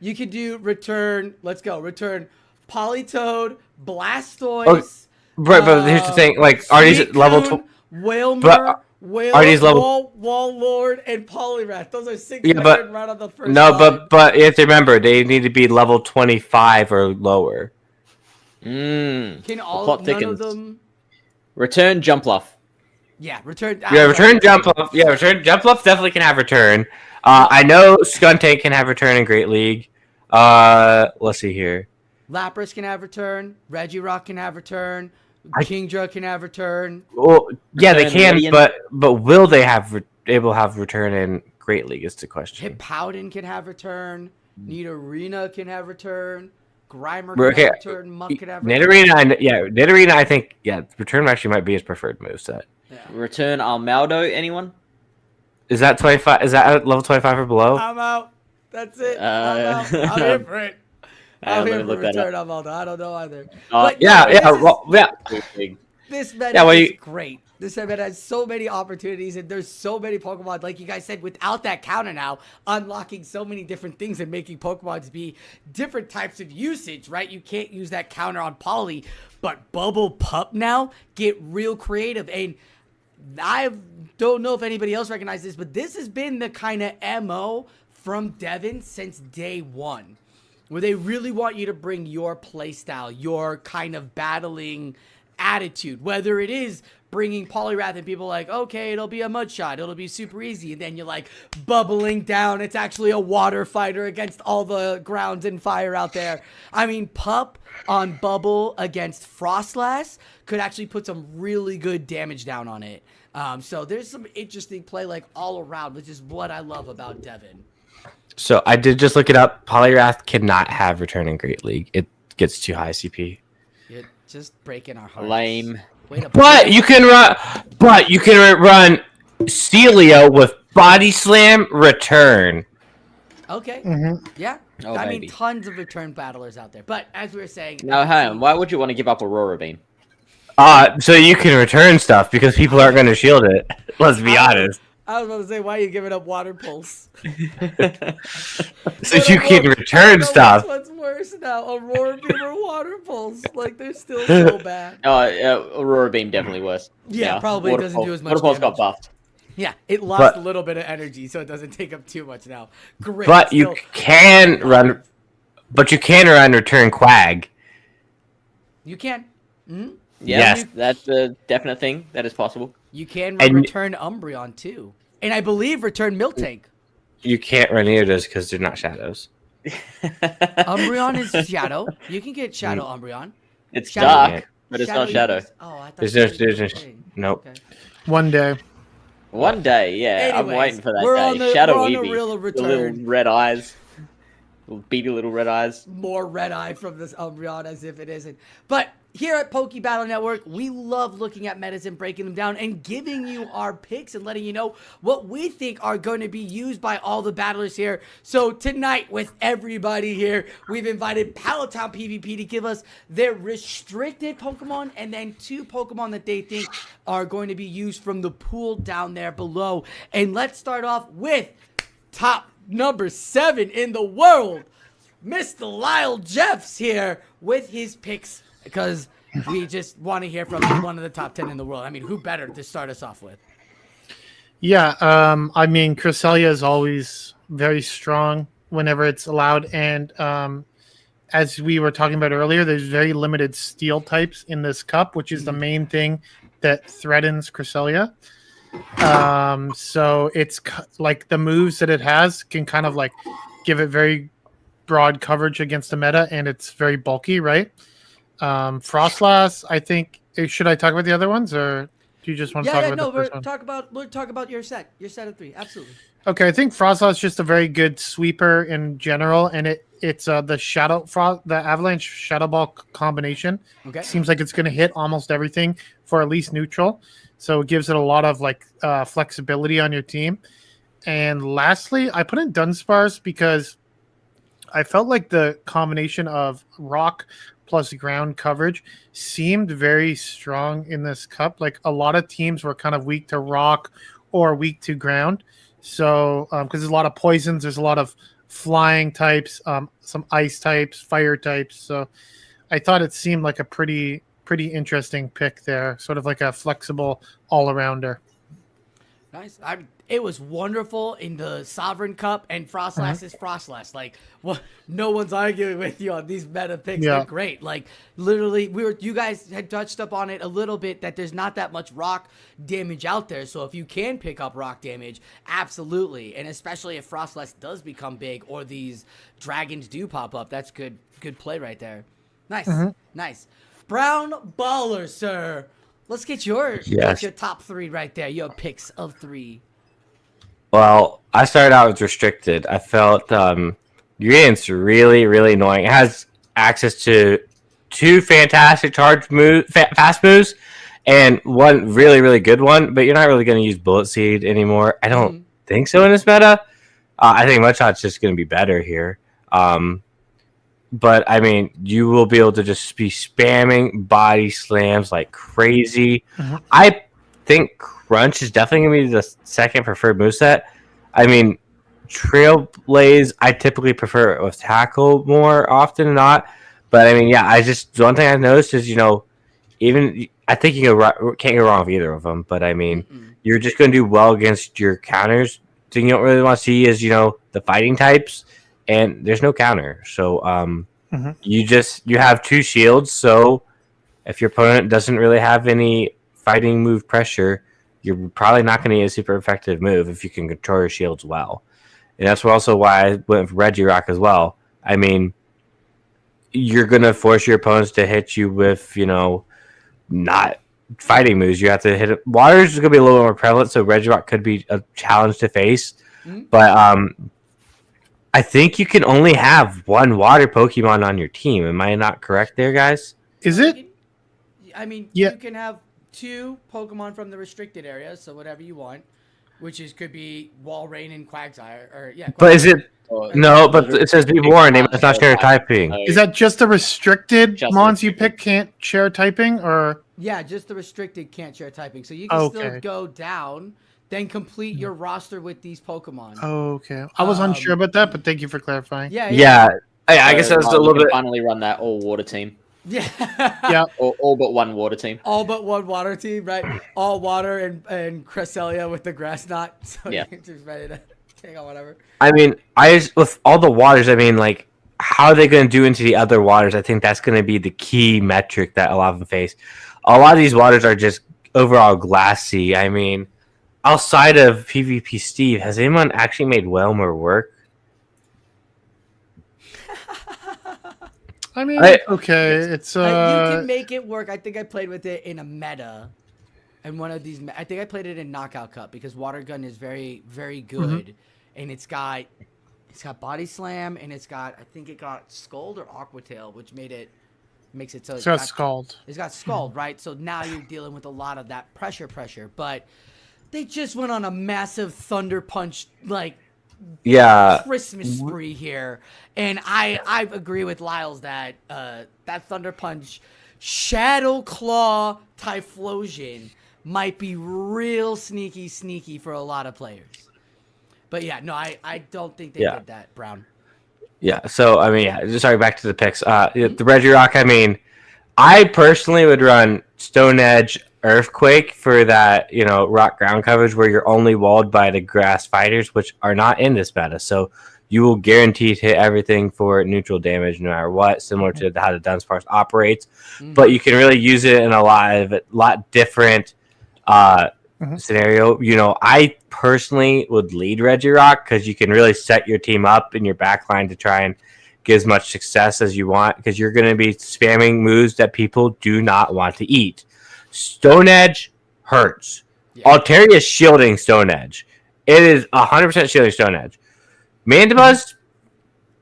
You could do return. Let's go. Return Politoed, Blastoise. But here's the thing: like, are these level 12? Whalmer, Whale, these level? Wall Lord, and Polyrath. Those are 6 Yeah, but right on the first no, line. but you have to remember they need to be level 25 or lower. Can The all plot none thickens. of them? Return Jumpluff. Yeah, return. Yeah, return jump up. Yeah, return jump up definitely can have return. I know Skuntank can have return in Great League. Let's see here. Lapras can have return. Regirock can have return. Kingdra can have return. Well, yeah, they Return can, Radiant. but will they able to have return in Great League is the question. Hippowdon can have return. Nidorina can have return. Grimer Okay, can have return. Muck can have return. Nidorina, I think, return actually might be his preferred moveset. Yeah. Return Almaldo. Anyone? Is that 25? Is that at level 25 or below? I'm out. That's it. I'm out. I'm here for it. I'm let here me for look that return Almaldo. I don't know either. Uh, This meta Yeah, well, is you- great. This meta has so many opportunities, and there's so many Pokemon. Like you guys said, without that counter now, unlocking so many different things and making Pokemons be different types of usage, right? You can't use that counter on Poly, but Bubble Pup now get real creative. And I don't know if anybody else recognizes this, but this has been the kind of MO from Devon since day one, where they really want you to bring your playstyle, your kind of battling attitude, whether it is bringing Poliwrath and people like, okay, it'll be a mud shot, it'll be super easy, and then you're like bubbling down, it's actually a water fighter against all the grounds and fire out there. I mean, Pup on Bubble against Frostlass could actually put some really good damage down on it. So there's some interesting play like all around, which is what I love about Devon. So I did just look it up. Polyrath cannot have return in Great League. It gets too high CP. You're just breaking our hearts. Lame. But you can run. But you can run Celio with Body Slam return. Okay. Mm-hmm. Yeah. Oh, I baby. mean, tons of return battlers out there. But as we were saying, Now, hang on. Why would you want to give up Aurora Beam? So you can return stuff because people aren't going to shield it. Let's be honest. I was about to say, why are you giving up Water Pulse? So you can return stuff. What's worse now, Aurora Beam or Water Pulse? Like they're still so bad. Aurora Beam definitely worse. Yeah, probably doesn't do as much Water Pulse damage. got buffed. Yeah, it lost a little bit of energy, so it doesn't take up too much now. Great. But you can run. But you can run return Quag. You can. Mm-hmm. Yeah, Yes. That's a definite thing. That is possible. You can run And- return Umbreon too, and I believe return Miltank. You can't run either of those because they're not shadows. Umbreon is Shadow. You can get Shadow Umbreon. It's Shadow- dark, but it's not shadow. Oh, I thought There's you no- said there's the no- thing. nope. Okay. One day. One day, yeah. I'm Anyways, waiting for that we're day. on the- Shadow we're on the Eevee. reel of The little return. red eyes. Little beady little red eyes. More red eye from this Umbreon as if it isn't. But here at Poke Battle Network, we love looking at metas and breaking them down and giving you our picks and letting you know what we think are going to be used by all the battlers here. So tonight, with everybody here, we've invited Pallettown PvP to give us their restricted Pokemon and then 2 Pokemon that they think are going to be used from the pool down there below. And let's start off with top number 7 in the world, Mr. Lyle Jeffs here with his picks, because we just want to hear from one of the top 10 in the world. I mean, who better to start us off with? Yeah, I mean, Cresselia is always very strong whenever it's allowed, and as we were talking about earlier, there's very limited steel types in this cup, which is the main thing that threatens Cresselia. So it's like the moves that it has can kind of like give it very broad coverage against the meta, and it's very bulky, right? Frostlass, I think. Should I talk about the other ones, or do you just want to talk about the first one? We'll talk about your set of 3. Absolutely. Okay, I think Frostlass is just a very good sweeper in general, and it's the Avalanche Shadow Ball combination. Okay. Seems like it's going to hit almost everything for at least neutral, so it gives it a lot of like flexibility on your team. And lastly, I put in Dunsparce because I felt like the combination of rock plus ground coverage seemed very strong in this cup. Like a lot of teams were kind of weak to rock or weak to ground. So, because there's a lot of poisons, there's a lot of flying types, some ice types, fire types. So I thought it seemed like a pretty interesting pick there, sort of like a flexible all-arounder. Nice. It was wonderful in the Sovereign Cup, and Frostlass is Frostlass. Like, well, no one's arguing with you on these meta picks. Yeah. They're great. Like, literally, you guys had touched up on it a little bit that there's not that much rock damage out there. So if you can pick up rock damage, absolutely, and especially if Frostlass does become big or these dragons do pop up, that's good play right there. Nice, nice. Brown Baller, sir. Let's get your top 3 right there. Your picks of 3. Well, I started out with restricted. I felt Urian's really, really annoying. It has access to 2 fantastic fast moves, and 1 really, really good one. But you're not really going to use Bullet Seed anymore. I don't think so in this meta. I think Mudshot's just going to be better here. But, I mean, you will be able to just be spamming body slams like crazy. I think Crunch is definitely going to be the second preferred moveset. I mean, Trailblaze, I typically prefer it with Tackle more often than not. But, I mean, yeah, one thing I've noticed is, even, I think you can't go wrong with either of them. But, I mean, you're just going to do well against your counters. The thing you don't really want to see is, the fighting types. And there's no counter, so you have 2 shields. So if your opponent doesn't really have any fighting move pressure, you're probably not going to get a super effective move if you can control your shields well. And that's also why I went for Regirock as well. I mean, you're going to force your opponents to hit you with, not fighting moves. You have to hit it. Water is going to be a little more prevalent, so Regirock could be a challenge to face. But I think you can only have 1 water Pokemon on your team. Am I not correct there, guys? Is it? I mean, Yeah. you can have 2 Pokemon from the restricted area, so whatever you want, could be Walrein and Quagsire, or But is it? No, but it says be warned. They must not share typing. Is that just the restricted Just mons you restricted. pick can't share typing, or? Yeah, just the restricted can't share typing, so you can still Okay. go down, then complete your roster with these Pokemon. Oh, okay. I was unsure about that, but thank you for clarifying. Yeah. I guess that's a little bit. Finally run that all water team. Yeah. Yeah. All but 1 water team. All but 1 water team, right? All water and Cresselia with the grass knot. So Yeah. you're just ready to take on whatever. I mean, with all the waters, I mean, like, how are they going to do into the other waters? I think that's going to be the key metric that a lot of them face. A lot of these waters are just overall glassy. I mean, outside of PvP Steve, has anyone actually made Whelmer work? I mean, okay. It's you can make it work. I think I played with it in a meta. And one of these, I think I played it in Knockout Cup because Water Gun is very, very good. And it's got Body Slam, and I think it got Scald or Aqua Tail, which makes it so it's got Scald. It's got Scald, right? So now you're dealing with a lot of that pressure. But they just went on a massive Thunder Punch, Christmas spree here. And I agree with Lyles that that Thunder Punch Shadow Claw Typhlosion might be real sneaky for a lot of players. But yeah, no, I don't think they did that, Brown. Yeah, so, I mean, sorry, back to the picks. The Regirock, I mean, I personally would run Stone Edge Earthquake for that, rock ground coverage where you're only walled by the grass fighters, which are not in this meta. So you will guarantee to hit everything for neutral damage no matter what, similar to how the Dunsparce operates. But you can really use it in a lot different scenario. I personally would lead Regirock because you can really set your team up in your backline to try and get as much success as you want, because you're going to be spamming moves that people do not want to eat. Stone Edge hurts. Yeah. Altaria is shielding Stone Edge. It is 100% shielding Stone Edge. Mandibuzz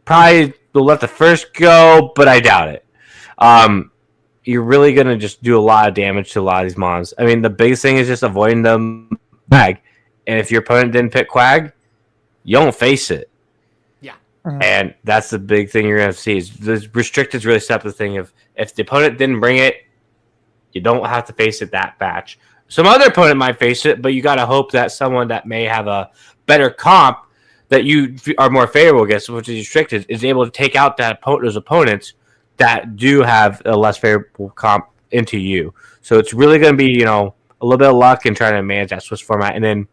probably will let the first go, but I doubt it. You're really going to just do a lot of damage to a lot of these mons. I mean, the biggest thing is just avoiding the Quag. And if your opponent didn't pick Quag, you don't face it. Yeah. And that's the big thing you're going to see. Is the restricted's really set up the thing of if the opponent didn't bring it, you don't have to face it that batch. Some other opponent might face it, but you got to hope that someone that may have a better comp that you are more favorable against, which is restricted, is able to take out those opponents that do have a less favorable comp into you. So it's really going to be, a little bit of luck and trying to manage that Swiss format. And then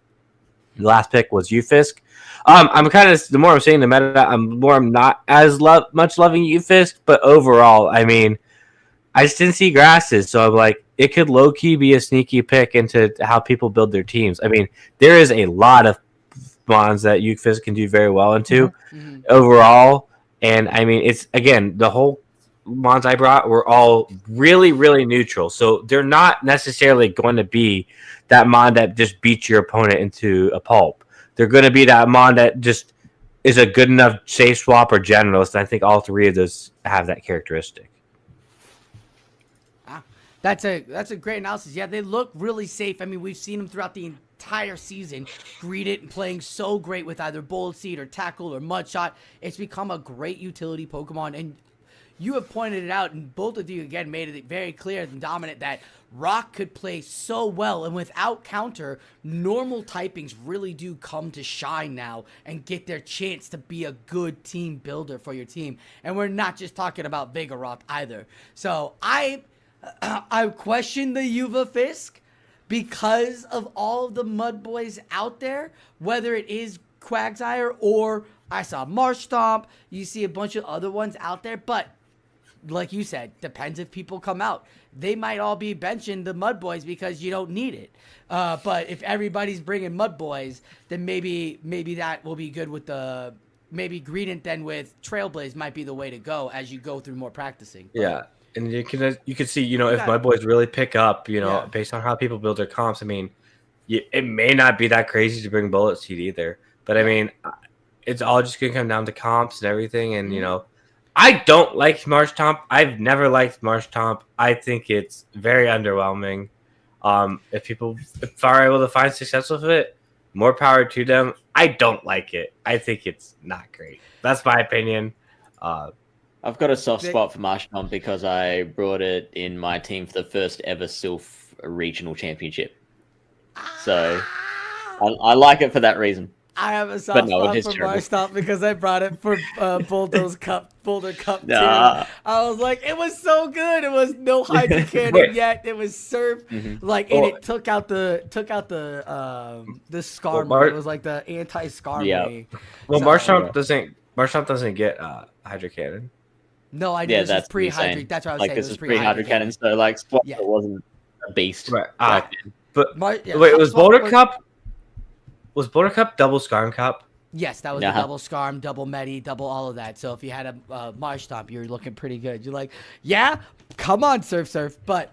The last pick was Ufisk. I'm kind of the more I'm seeing the meta, I'm not as much loving Ufisk, but overall, I mean, I just didn't see grasses, so I'm like, it could low key be a sneaky pick into how people build their teams. I mean, there is a lot of mons that Ufisk can do very well into overall, and I mean, it's again the whole mons I brought were all really, really neutral, so they're not necessarily going to be that mon that just beats your opponent into a pulp. They're going to be that mon that just is a good enough safe swap or generalist. And I think all three of those have that characteristic. Wow. That's a great analysis. Yeah, they look really safe. I mean, we've seen them throughout the entire season. Greet it and playing so great with either Bullet Seed or Tackle or Mudshot. It's become a great utility Pokemon. And you have pointed it out, and both of you, again, made it very clear and dominant that Rock could play so well, and without counter, normal typings really do come to shine now and get their chance to be a good team builder for your team. And we're not just talking about Vigoroth either. So I question the Yuva Fisk because of all of the Mud Boys out there, whether it is Quagsire or I saw Marshtomp, you see a bunch of other ones out there, but like you said, depends if people come out. They might all be benching the Mud Boys because you don't need it. But if everybody's bringing Mud Boys, then maybe that will be good with the maybe Greedent then with Trailblaze might be the way to go as you go through more practicing. Yeah, and you can see if Mud Boys really pick up, based on how people build their comps. I mean, it may not be that crazy to bring Bullet Seed either, but I mean, it's all just gonna come down to comps and everything, and I don't like Marshtomp. I've never liked Marshtomp. I think it's very underwhelming. If people are able to find success with it, more power to them. I don't like it. I think it's not great. That's my opinion. I've got a soft spot for Marshtomp because I brought it in my team for the first ever Sylph regional championship. So I like it for that reason. I have a soft spot for Marshtomp because I brought it for Boulder Cup too. I was like, it was so good. It was no Hydro Cannon yet. It was Surf, and it took out the Scar. It was like the anti-Scar. Yeah. Well, Marshtomp doesn't get Hydro Cannon. No, I did. This is pre-Hydro. That's what I was saying. This is pre-Hydro Cannon, so it wasn't a beast. Right. But wait, was Boulder Cup? Was Boulder Cup double Scarm Cup? Yes, that was a double Scarm, double Medi, double all of that. So if you had a Marshtomp, you're looking pretty good. You're like, yeah, come on, Surf. But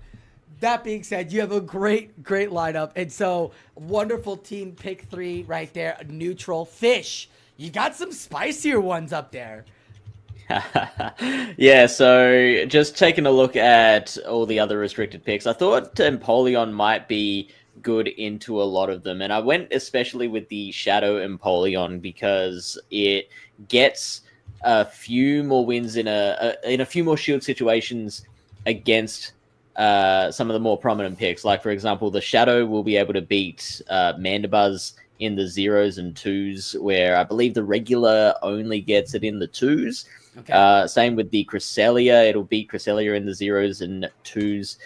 that being said, you have a great lineup. And so wonderful team pick 3 right there. Neutral Fish. You got some spicier ones up there. Yeah, so just taking a look at all the other restricted picks, I thought Empoleon might be good into a lot of them, and I went especially with the Shadow Empoleon because it gets a few more wins in a few more shield situations against some of the more prominent picks. Like for example, the Shadow will be able to beat Mandibuzz in the 0s and 2s, where I believe the regular only gets it in the 2s. Okay. Same with the Cresselia, it'll beat Cresselia in the 0s and 2s.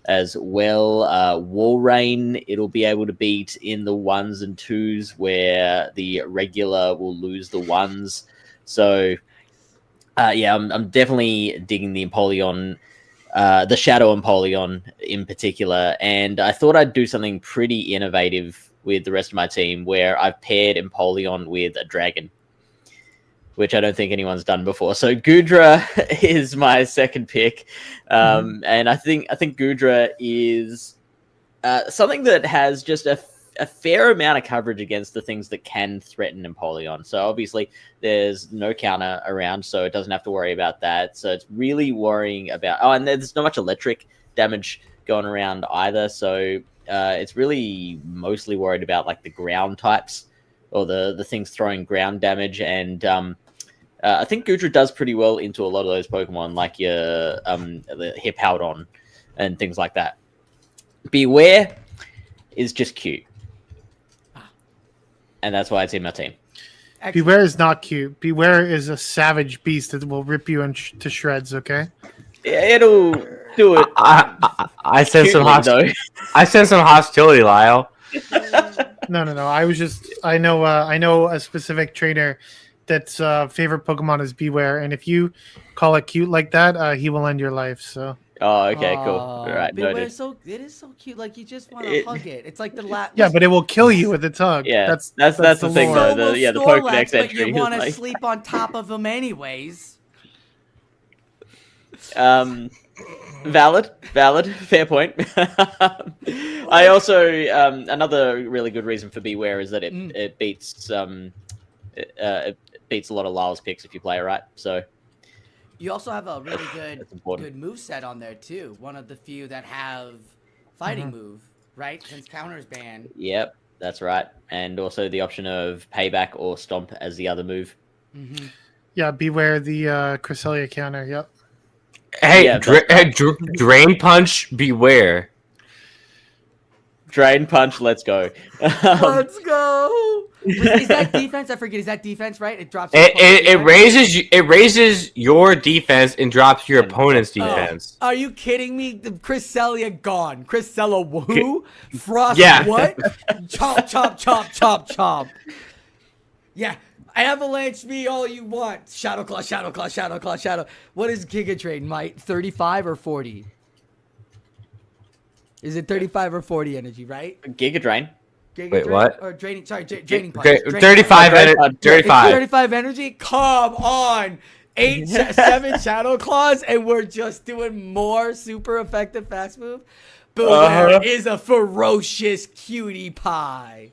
As well, Walrein, it'll be able to beat in the 1s and 2s, where the regular will lose the 1s. So, I'm definitely digging the Empoleon, the Shadow Empoleon in particular. And I thought I'd do something pretty innovative with the rest of my team, where I've paired Empoleon with a dragon, which I don't think anyone's done before. So Goodra is my second pick. And I think Goodra is something that has just a fair amount of coverage against the things that can threaten Empoleon. So obviously there's no counter around, so it doesn't have to worry about that. So it's really worrying about... Oh, and there's not much electric damage going around either. So it's really mostly worried about like the ground types or the things throwing ground damage. And I think Goodra does pretty well into a lot of those Pokemon, like your the Hippowdon and things like that. Beware is just cute. And that's why it's in my team. Beware is not cute. Beware is a savage beast that will rip you to shreds, okay? Yeah, it'll do it. I sense some hostility, Lyle. No. I know a specific trainer that's favorite Pokemon is Beware, and if you call it cute like that, he will end your life. So Oh, okay, cool. All Aw, right, Beware noted. it is so cute. Like you just want to It- hug it. It's like the last. yeah, but it will kill you with its hug. Yeah, that's that's the thing, lore. though. So will The Snorlax, Pokedex but entry you is want to like- sleep on top of them anyways. Valid, fair point. I also another really good reason for Beware is that it beats it beats a lot of Lyle's picks if you play it right. So You also have a really That's important. good move set on there too. One of the few that have fighting move, right? Since counter's banned. yep, that's right. And also the option of payback or stomp as the other move. Mm-hmm. Yeah, Beware the Cresselia counter. Yep. Hey, Yeah, that's Drain Punch, beware. Drain punch, let's go. Let's go. Is that defense? I forget. Is that defense, right? It drops. It raises your defense and drops your opponent's defense. Are you kidding me? The Cresselia gone. Cresselia who? Frost Yeah. what? Chomp, chomp, chomp, chomp, chomp. Yeah. Avalanche me all you want. Shadow Claw, Shadow Claw, Shadow Claw, Shadow. What is Giga Drain, Mike? 35 or 40? Is it 35 or 40 energy, right? Giga Drain. Giga Wait, Drain? what? Or draining, sorry, draining punch. Okay, Draining 35 punch. energy. It's 35. 35 energy? Come on. 7 Shadow Claws, and we're just doing more super effective fast move. Beware is a ferocious cutie pie.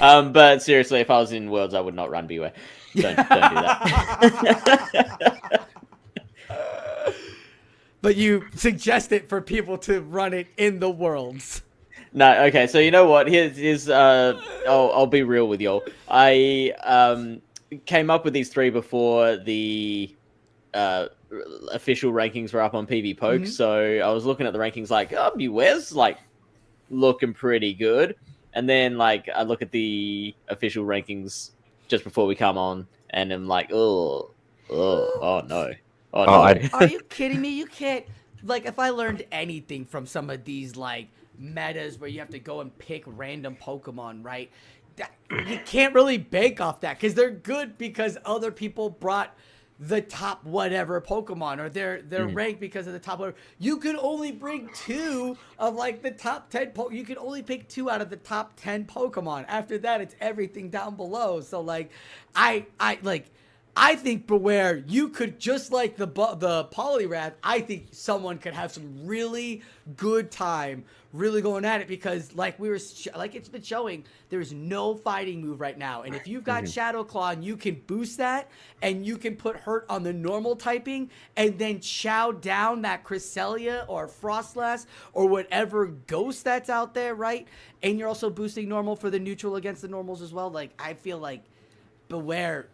But seriously, if I was in Worlds, I would not run Beware. Don't do that. But you suggest it for people to run it in the worlds. No, okay. So you know what? Here's I'll be real with y'all. I came up with these three before the official rankings were up on PV Poke. So I was looking at the rankings like, oh, Beware's like looking pretty good. And then like I look at the official rankings just before we come on, and I'm like, oh no. Oh, no. Are you kidding me? You can't, like, if I learned anything from some of these, like, metas where you have to go and pick random Pokemon, right? You can't really bank off that because they're good because other people brought the top whatever Pokemon, or they're ranked because of the top whatever. You could only bring 2 of, like, the top 10 you could only pick 2 out of the top 10 Pokemon. After that, it's everything down below. So, like, I think Beware, you could, just like the Poliwrath, I think someone could have some really good time really going at it because like like it's been showing, there's no fighting move right now. And if you've got Shadow Claw and you can boost that and you can put hurt on the normal typing and then chow down that Cresselia or Frostlass or whatever ghost that's out there, right? And you're also boosting normal for the neutral against the normals as well. Like, I feel like Beware,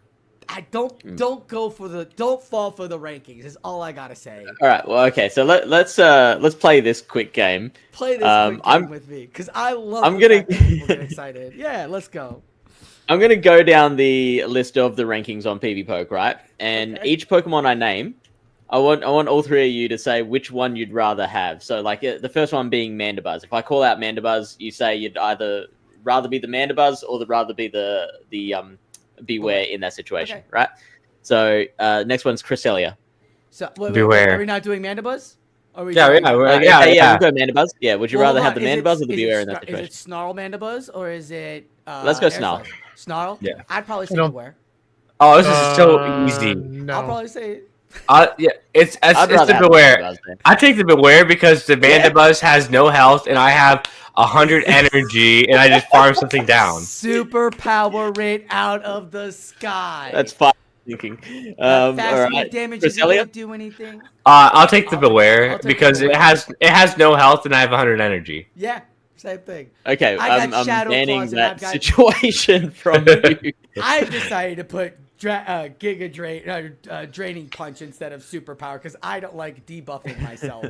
don't fall for the rankings is all I gotta say. All right. Well, okay. So let's play this quick game. Play this quick game with me because I love. I'm gonna people get excited. Yeah, let's go. I'm gonna go down the list of the rankings on PV Poke, right? And each Pokemon I name, I want all three of you to say which one you'd rather have. So like the first one being Mandibuzz. If I call out Mandibuzz, you say you'd either rather be the Mandibuzz or rather be the Beware in that situation, right? So next one's Cresselia. So Beware. Are we not doing Mandibuzz? Are we Yeah. We'll go Mandibuzz. Yeah, would you rather have the Mandibuzz or the Beware in that situation? Is it Snarl Mandibuzz or is it? Let's go Snarl. Snarl. Yeah. I'd probably say Beware. Oh, this is so easy. No. I'll probably say. Yeah, it's the Beware. I take the Beware because the Mandibuzz has no health and I have 100 energy and I just farm something down. Super power rate out of the sky. That's fine thinking. Fast all right. damage Cresselia? doesn't do anything. I'll take the Beware I'll take because the it has no health and I have 100 energy. Yeah, same thing. Okay, I got I'm Shadow banning Claws and that I've got- situation from you. I've decided to put Giga Drain, Draining Punch instead of Superpower because I don't like debuffing myself.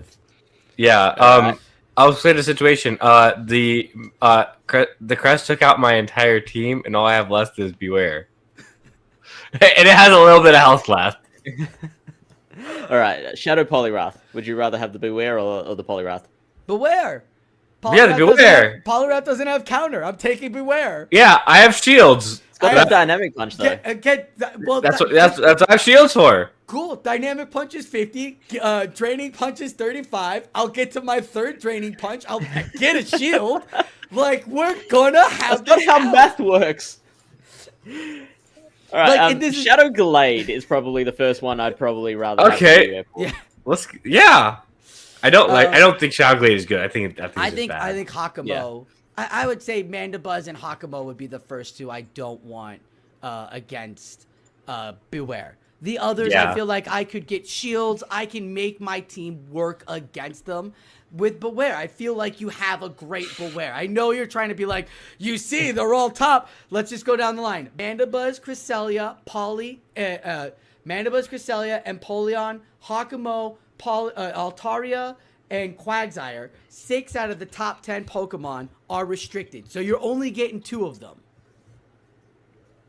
Yeah. I'll explain the situation. The Crest took out my entire team, and all I have left is Beware, and it has a little bit of health left. All right, Shadow Poliwrath. Would you rather have the Beware or the Poliwrath? Beware. Yeah, the Beware. Poliwrath doesn't have counter. I'm taking Beware. Yeah, I have shields. It's got a dynamic punch though. That's what I have shields for. Cool. Dynamic punch is 50. Draining punch is 35. I'll get to my third draining punch. I'll get a shield. Like, we're gonna have That's not how math works. All right, Like, Shadow Glade is probably the first one I'd probably rather. Okay. Have Yeah. I don't think Shadow Glade is good. I think it's bad. I think Hakamo. Yeah. I would say Mandibuzz and Hakamo would be the first two I don't want against Beware. The others, I feel like I could get shields. I can make my team work against them. With Beware, I feel like you have a great Beware. I know you're trying to be like, you see, they're all top. Let's just go down the line. Mandibuzz, Cresselia, Mandibuzz, Cresselia, Empoleon, Hakamo, Altaria, and Quagsire. 6 out of the top 10 Pokemon are restricted. So you're only getting 2 of them.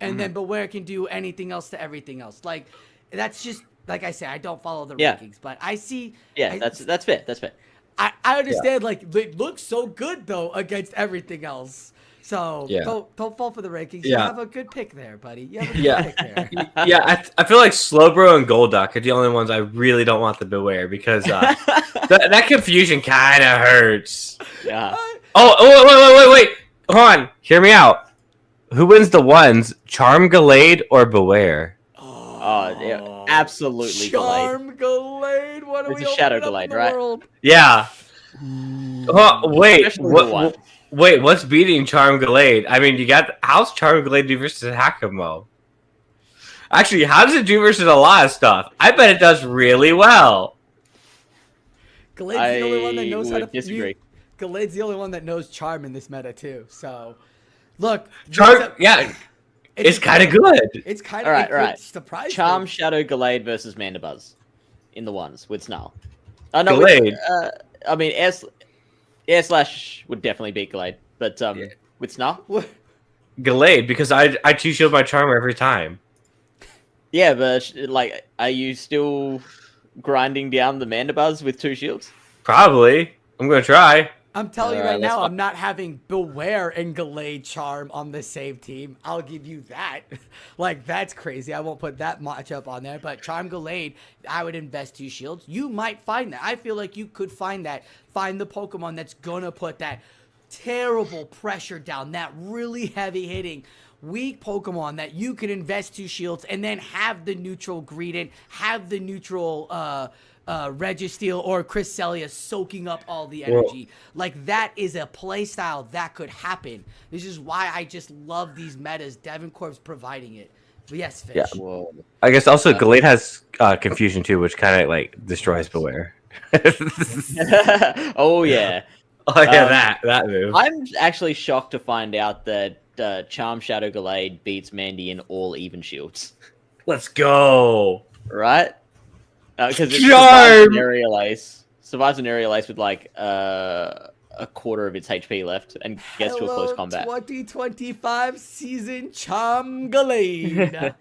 And then Beware can do anything else to everything else. Like, that's just, like I say, I don't follow the rankings, but I see. Yeah, that's fair. That's fair. I understand, like, it looks so good, though, against everything else. So don't fall for the rankings. You have a good pick there, buddy. You have a good pick there. I feel like Slowbro and Golduck are the only ones I really don't want the Beware because that confusion kind of hurts. Yeah. Wait. Hold on. Hear me out. Who wins the ones? Charm Gallade or Beware? Oh, yeah, absolutely. Charm Gallade. What are we? It's a Shadow Gallade, right? World? Yeah. Wait. What? Wait, what's beating Charm Gallade? I mean, how's Charm Gallade do versus Hakamo? Actually, how does it do versus a lot of stuff? I bet it does really well. Gallade's the only one that knows how to disagree. Gallade's the only one that knows Charm in this meta too. So, look, Charm, it's kind of good. It's kind of right. surprising. Charm Shadow Gallade versus Mandibuzz in the ones with Snarl. No, Gallade. I mean, Air Slash would definitely beat Gallade, but with Snarl? Gallade, because I two-shield my Charmer every time. Yeah, but, like, are you still grinding down the Mandibuzz with 2 shields? Probably. I'm going to try. I'm telling you right now, I'm not having Beware and Gallade Charm on the same team. I'll give you that. Like, that's crazy. I won't put that matchup on there. But Charm Gallade, I would invest 2 shields. You might find that. I feel like you could find that. Find the Pokemon that's going to put that terrible pressure down, that really heavy hitting, weak Pokemon that you can invest 2 shields and then have the neutral Greedent, have the neutral Registeel or Cresselia soaking up all the energy. Like, that is a play style that could happen. This is why I just love these metas. Devon Corp's providing it. But yes, Fish. Yeah. Well, I guess also Gallade has confusion too, which kind of like destroys Beware. Oh yeah. Oh yeah, that move. I'm actually shocked to find out that Charm Shadow Gallade beats Mandy in all even shields. Let's go. Right? Because it survives an aerial ace with like a quarter of its HP left and gets to a close combat. 2025 season Charm Gallade.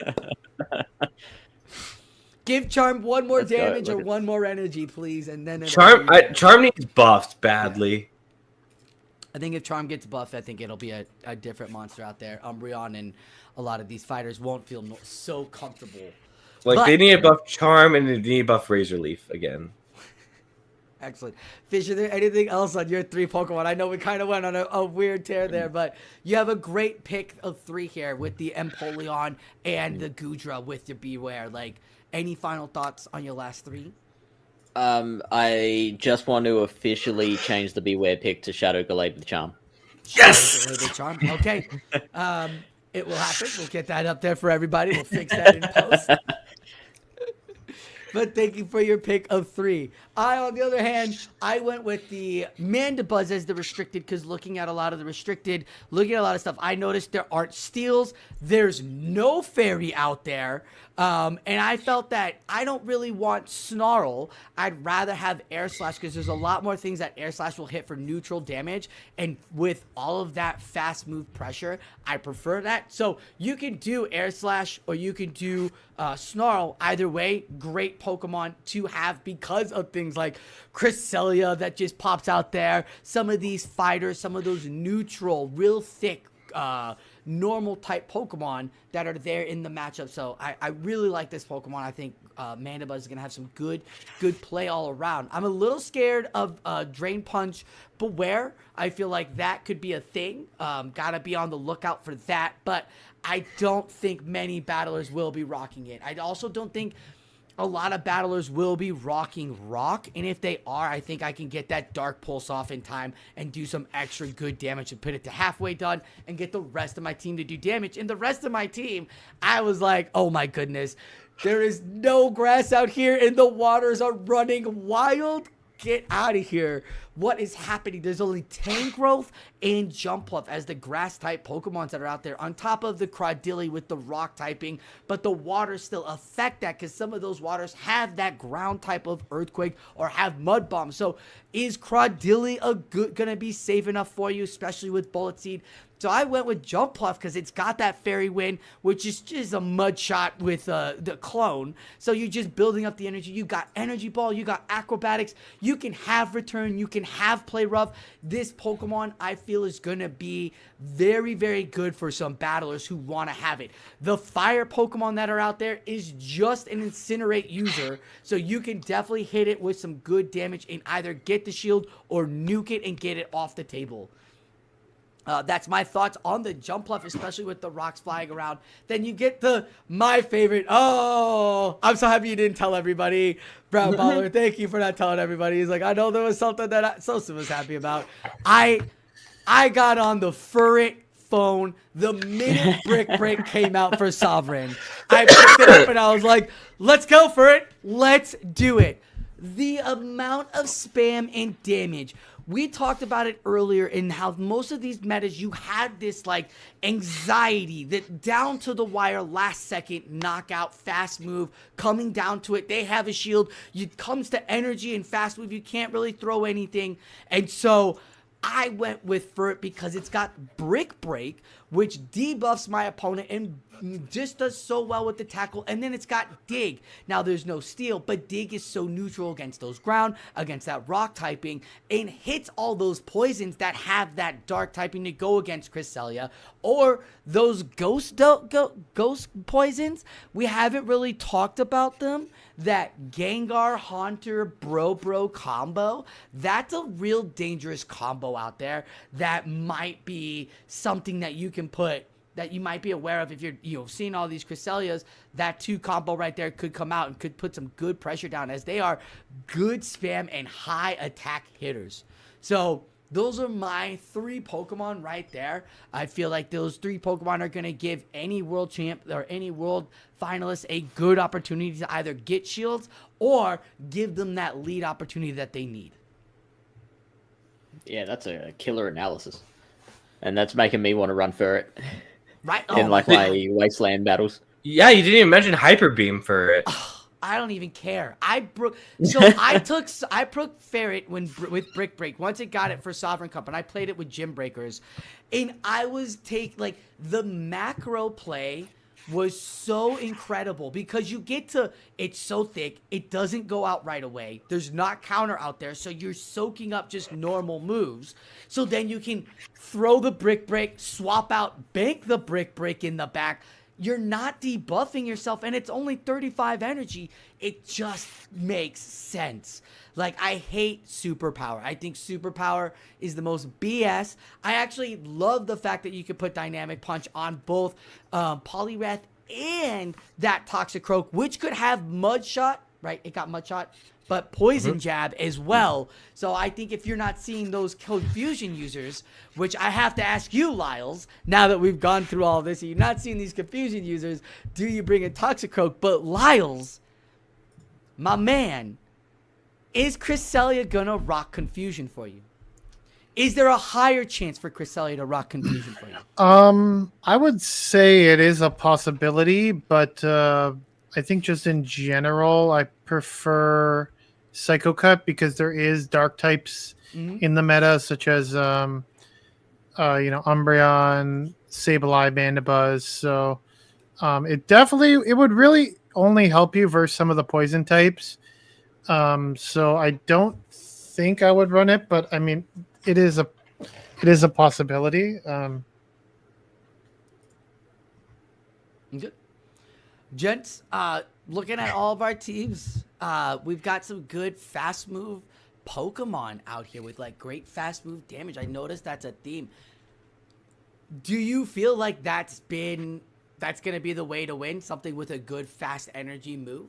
Give Charm one more damage or one more energy, please, and then Charm needs buffs badly. I think if Charm gets buffed, I think it'll be a different monster out there. Umbreon and a lot of these fighters won't feel so comfortable. Like, they need a buff Charm and they need a buff Razor Leaf again. Excellent. Fish, is there anything else on your 3 Pokemon? I know we kind of went on a weird tear there, but you have a great pick of 3 here with the Empoleon and the Goodra with your Beware. Like, any final thoughts on your last 3? I just want to officially change the Beware pick to Shadow Gallade with Charm. Yes! Shadow Gallade with Charm. Okay. It will happen. We'll get that up there for everybody. We'll fix that in post. But thank you for your pick of 3. On the other hand, I went with the Mandibuzz as the restricted because looking at a lot of the restricted, looking at a lot of stuff, I noticed there aren't steals. There's no fairy out there. And I felt that I don't really want Snarl. I'd rather have Air Slash because there's a lot more things that Air Slash will hit for neutral damage. And with all of that fast move pressure, I prefer that. So you can do Air Slash or you can do Snarl. Either way, great Pokemon to have because of things like Cresselia that just pops out there. Some of these fighters, some of those neutral, real thick, normal type Pokemon that are there in the matchup. So I really like this Pokemon. I think Mandibuzz is going to have some good play all around. I'm a little scared of Drain Punch Beware. I feel like that could be a thing. Gotta be on the lookout for that. But I don't think many battlers will be rocking it. I also don't think a lot of battlers will be rocking Rock, and if they are, I think I can get that Dark Pulse off in time and do some extra good damage and put it to halfway done and get the rest of my team to do damage. And the rest of my team, I was like, oh my goodness, there is no grass out here and the waters are running wild. Get out of here. What is happening? There's only Tangrowth and Jumpluff as the grass type Pokemons that are out there on top of the Crawdilly with the rock typing, but the waters still affect that because some of those waters have that ground type of Earthquake or have Mud Bomb. So is Crawdilly gonna be safe enough for you, especially with Bullet Seed? So I went with Jumpluff because it's got that Fairy Wind, which is just a mud shot with the clone. So you're just building up the energy. You got Energy Ball, you got Acrobatics, you can have Return, you can have Play Rough. This Pokemon, I feel, is going to be very, very good for some battlers who want to have it. The Fire Pokemon that are out there is just an Incinerate user, so you can definitely hit it with some good damage and either get the shield or nuke it and get it off the table. That's my thoughts on the Jumpluff, especially with the rocks flying around. Then you get my favorite. Oh, I'm so happy you didn't tell everybody. Brown Baller, thank you for not telling everybody. He's like, I know there was something that Sosa was happy about. I got on the Furret phone the minute Brick Break came out for Sovereign. I picked it up and I was like, let's go for it. Let's do it. The amount of spam and damage. We talked about it earlier in how most of these metas, you had this like anxiety that down to the wire, last second knockout, fast move, coming down to it. They have a shield. It comes to energy and fast move. You can't really throw anything. And so I went with Furret because it's got Brick Break, which debuffs my opponent and just does so well with the tackle. And then it's got Dig. Now there's no Steel, but Dig is so neutral against those ground, against that rock typing, and hits all those poisons that have that dark typing to go against Cresselia, or those ghost poisons. We haven't really talked about them. That Gengar Haunter Bro combo, that's a real dangerous combo out there that might be something that you can put, that you might be aware of if you're seeing all these Cresselias. That 2 combo right there could come out and could put some good pressure down, as they are good spam and high attack hitters. So those are my 3 Pokemon right there. I feel like those 3 Pokemon are going to give any world champ or any world finalist a good opportunity to either get shields or give them that lead opportunity that they need. Yeah, that's a killer analysis. And that's making me want to run for it. Right? In my wasteland battles. Yeah, you didn't even mention Hyper Beam for it. I don't even care. I took Ferret with Brick Break. Once it got it for Sovereign Cup, and I played it with Gym Breakers, and I was the macro play was so incredible because you get to, it's so thick, it doesn't go out right away. There's not counter out there, so you're soaking up just normal moves. So then you can throw the Brick Break, swap out, bank the Brick Break in the back. You're not debuffing yourself, and it's only 35 energy. It just makes sense. Like, I hate Superpower. I think Superpower is the most BS. I actually love the fact that you can put Dynamic Punch on both Poliwrath and that Toxic Croak, which could have Mud Shot, right? It got Mud Shot, but Poison Jab as well. So I think if you're not seeing those confusion users, which I have to ask you, Lyles, now that we've gone through all this, you're not seeing these confusion users, do you bring a Toxic Croak? But Lyles, my man, is Cresselia gonna rock confusion for you? Is there a higher chance for Cresselia to rock confusion for you? I would say it is a possibility, but I think just in general, I prefer Psycho Cut because there is dark types in the meta, such as Umbreon, Sableye, Mandibuzz. So it would really only help you versus some of the poison types. So I don't think I would run it, but I mean, it is a possibility. Good. Gents, looking at all of our teams, we've got some good fast move Pokemon out here with like great fast move damage. I noticed that's a theme. Do you feel like that's going to be the way to win? Something with a good fast energy move?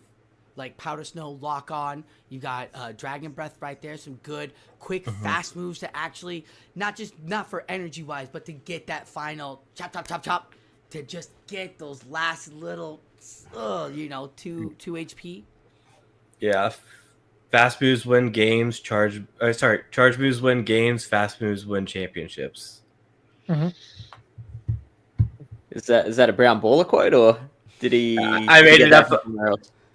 Like Powder Snow, Lock On. You got Dragon Breath right there. Some good, quick, fast moves to actually, not for energy wise, but to get that final chop, chop, chop, chop. To just get those last little, 2 HP. Yeah, fast moves win games. Charge moves win games. Fast moves win championships. Mm-hmm. Is that a Brown Baller quote, or did he? I made it up.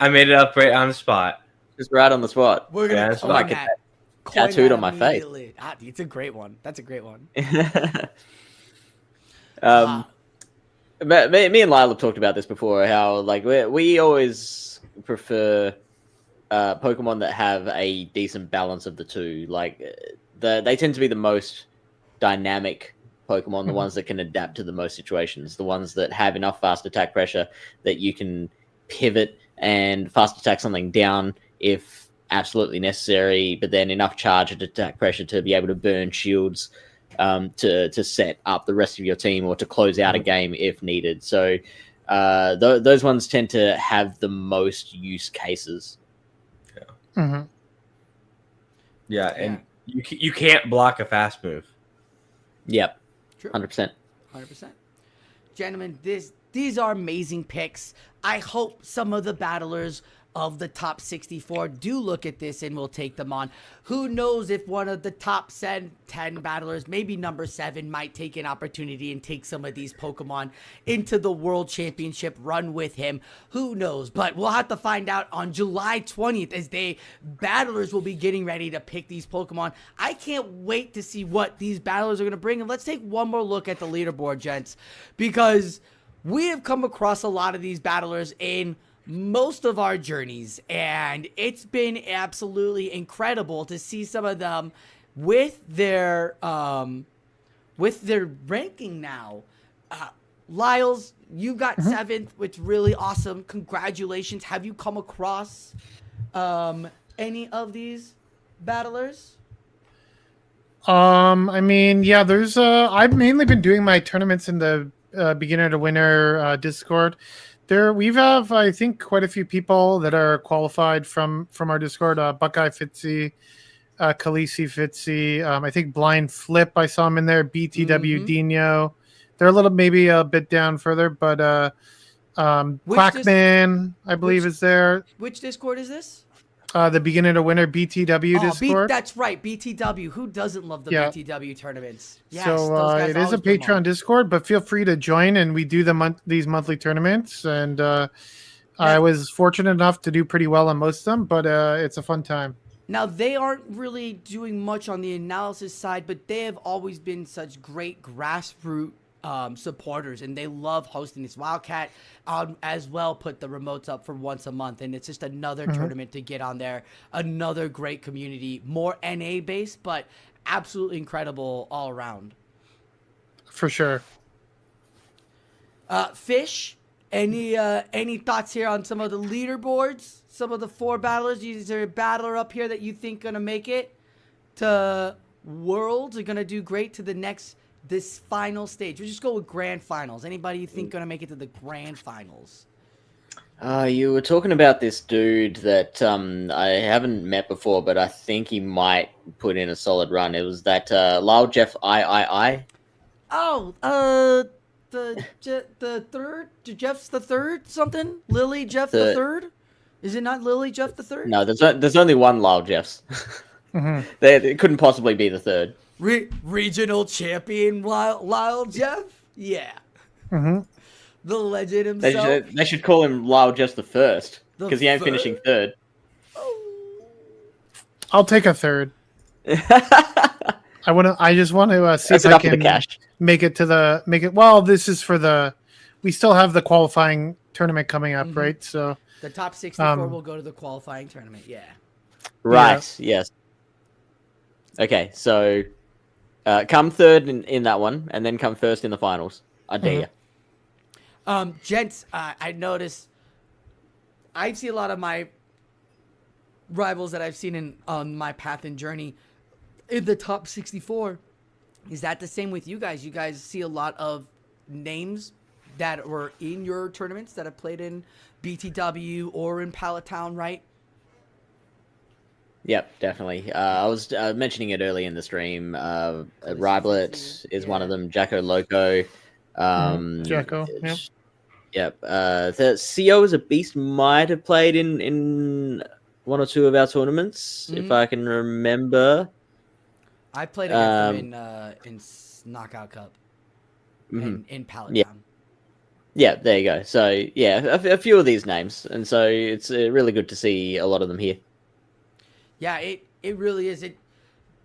I made it up right on the spot. Just right on the spot. We're gonna coin that tattooed on my face. It's a great one. That's a great one. Me and Lyle have talked about this before. How like we always prefer Pokemon that have a decent balance of the two. Like they tend to be the most dynamic Pokemon, the ones that can adapt to the most situations, the ones that have enough fast attack pressure that you can pivot and fast attack something down if absolutely necessary, but then enough charge and attack pressure to be able to burn shields to set up the rest of your team or to close out a game if needed. So those ones tend to have the most use cases. Yeah, and you can't block a fast move. Yep. True. 100%. 100%. Gentlemen, these are amazing picks. I hope some of the battlers of the top 64 do look at this and will take them on. Who knows if one of the top 10 battlers, maybe number 7, might take an opportunity and take some of these Pokemon into the World Championship run with him. Who knows? But we'll have to find out on July 20th as battlers will be getting ready to pick these Pokemon. I can't wait to see what these battlers are going to bring. And let's take one more look at the leaderboard, gents, because we have come across a lot of these battlers in most of our journeys, and it's been absolutely incredible to see some of them with their ranking now. Lyles, you got 7th, which is really awesome. Congratulations. Have you come across any of these battlers? I mean, yeah, there's I've mainly been doing my tournaments in the beginner to winner Discord. We have, I think, quite a few people that are qualified from our Discord. Buckeye Fitzy, Khaleesi Fitzy. I think Blind Flip, I saw him in there. BTW Dino. They're maybe a bit down further, but Quackman, I believe, is there. Which Discord is this? The beginner to winner BTW Discord. That's right, BTW. Who doesn't love the BTW tournaments? Yes, so it is a Patreon Discord, but feel free to join, and we do these monthly tournaments. And I was fortunate enough to do pretty well on most of them, but it's a fun time. Now, they aren't really doing much on the analysis side, but they have always been such great grassroots supporters, and they love hosting this. Wildcat as well put the remotes up for once a month, and it's just another tournament to get on there. Another great community, more NA based, but absolutely incredible all around. For sure. Fish, any thoughts here on some of the leaderboards? Some of the 4 battlers? Is there a battler up here that you think gonna make it to Worlds? Are gonna do great to this final stage? We'll just go with grand finals. Anybody you think gonna make it to the grand finals? You were talking about this dude that I haven't met before, but I think he might put in a solid run. It was that Lyle Jeff I. Oh, the third, Jeff's the third something? Lily Jeff the third? Is it not Lily Jeff the third? No, there's only one Lyle Jeffs. It couldn't possibly be the third. Regional champion Lyle Jeff? Yeah. The legend himself. They should call him Lyle Jeff the first, because he ain't finishing third. I'll take a third. I just want to see if I can make it. Well, this is for we still have the qualifying tournament coming up, right? So The top 64 will go to the qualifying tournament. Yeah. Right. Yes. Okay. So, come third in that one, and then come first in the finals. I dare you. Gents, I noticed I see a lot of my rivals that I've seen on my path and journey in the top 64. Is that the same with you guys? You guys see a lot of names that were in your tournaments that have played in BTW or in Pallettown, right? Yep, definitely. I was mentioning it early in the stream. Riblet is one of them. Jacko Loco. Jacko. Yep. Yep. The CO as a beast might have played in one or two of our tournaments, if I can remember. I played against them in Knockout Cup in Pallettown. Yeah, there you go. So yeah, a few of these names, and so it's really good to see a lot of them here. Yeah, it really is.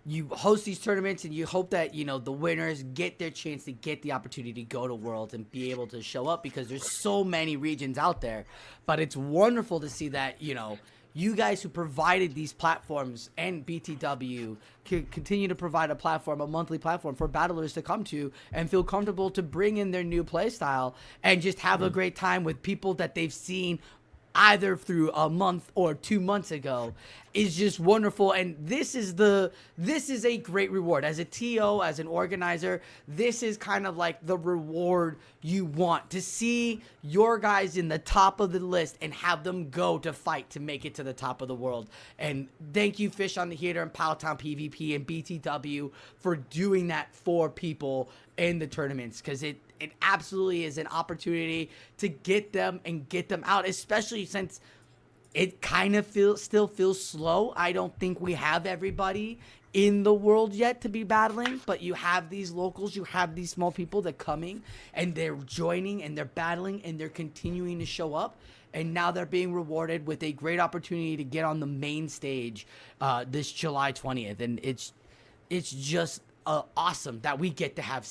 You host these tournaments and you hope that, the winners get their chance to get the opportunity to go to Worlds and be able to show up, because there's so many regions out there. But it's wonderful to see that, you guys who provided these platforms and BTW can continue to provide a monthly platform for battlers to come to and feel comfortable to bring in their new play style and just have a great time with people that they've seen either through a month or 2 months ago is just wonderful. And this is a great reward as a TO, as an organizer. This is kind of like the reward you want to see your guys in the top of the list and have them go to fight to make it to the top of the world. And thank you, Fish on the Heater and Pallettown PvP and BTW for doing that for people in the tournaments, because it absolutely is an opportunity to get them out, especially since it kind of still feels slow. I don't think we have everybody in the world yet to be battling, but you have these locals, you have these small people that are coming and they're joining and they're battling and they're continuing to show up. And now they're being rewarded with a great opportunity to get on the main stage this July 20th. And it's just awesome that we get to have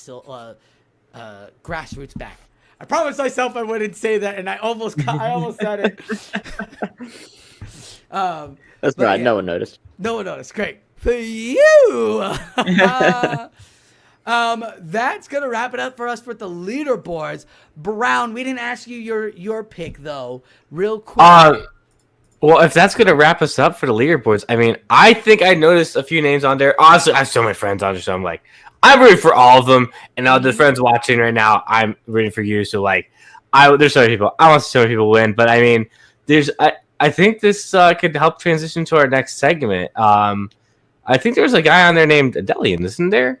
grassroots back. I promised myself I wouldn't say that, and I almost said it. That's right. Yeah. No one noticed. No one noticed. Great for you. That's gonna wrap it up for us with the leaderboards. Brown, we didn't ask you your pick though. Real quick. Well, if that's going to wrap us up for the leaderboards, I mean, I think I noticed a few names on there. Honestly, I have so many friends on there, so I'm like, I'm rooting for all of them. And now the friends watching right now, I'm rooting for you. So, like, there's so many people. I want so many people win. But, I mean, I think this could help transition to our next segment. I think there's a guy on there named Adelian, isn't there?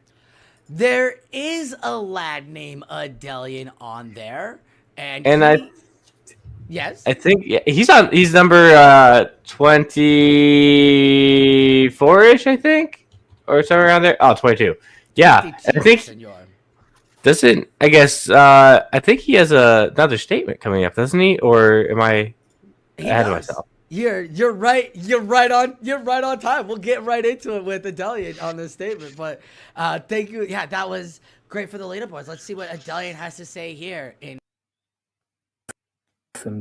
There is a lad named Adelian on there. And yes. I think he's number 24-ish, I think, or somewhere around there. Oh, 22. Yeah, I think I think he has another statement coming up, doesn't he? Or am I ahead of myself? You're right. You're right on time. We'll get right into it with Adelian on this statement. But thank you. Yeah, that was great for the leaderboards. Let's see what Adelian has to say here